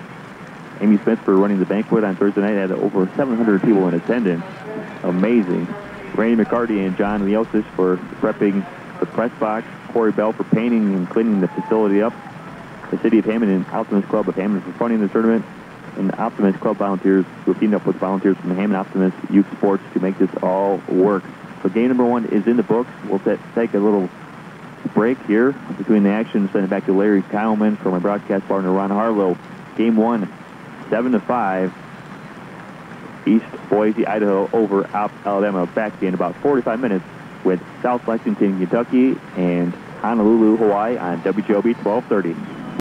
Amy Smith for running the banquet on Thursday night. Had over 700 people in attendance. Amazing. Randy McCarty and John Leosis for prepping the press box. Corey Bell for painting and cleaning the facility up. The City of Hammond and Optimist Club of Hammond for funding the tournament. And the Optimist Club volunteers who have teamed up with volunteers from the Hammond Optimist Youth Sports to make this all work. So game number 1 is in the books. We'll take a little break here between the action. Send it back to Larry Kyleman for my broadcast partner Ron Harlow. Game 1, 7-5. East Boise, Idaho over Alabama. Back in about 45 minutes with South Lexington, Kentucky and Honolulu, Hawaii on WJOB 1230.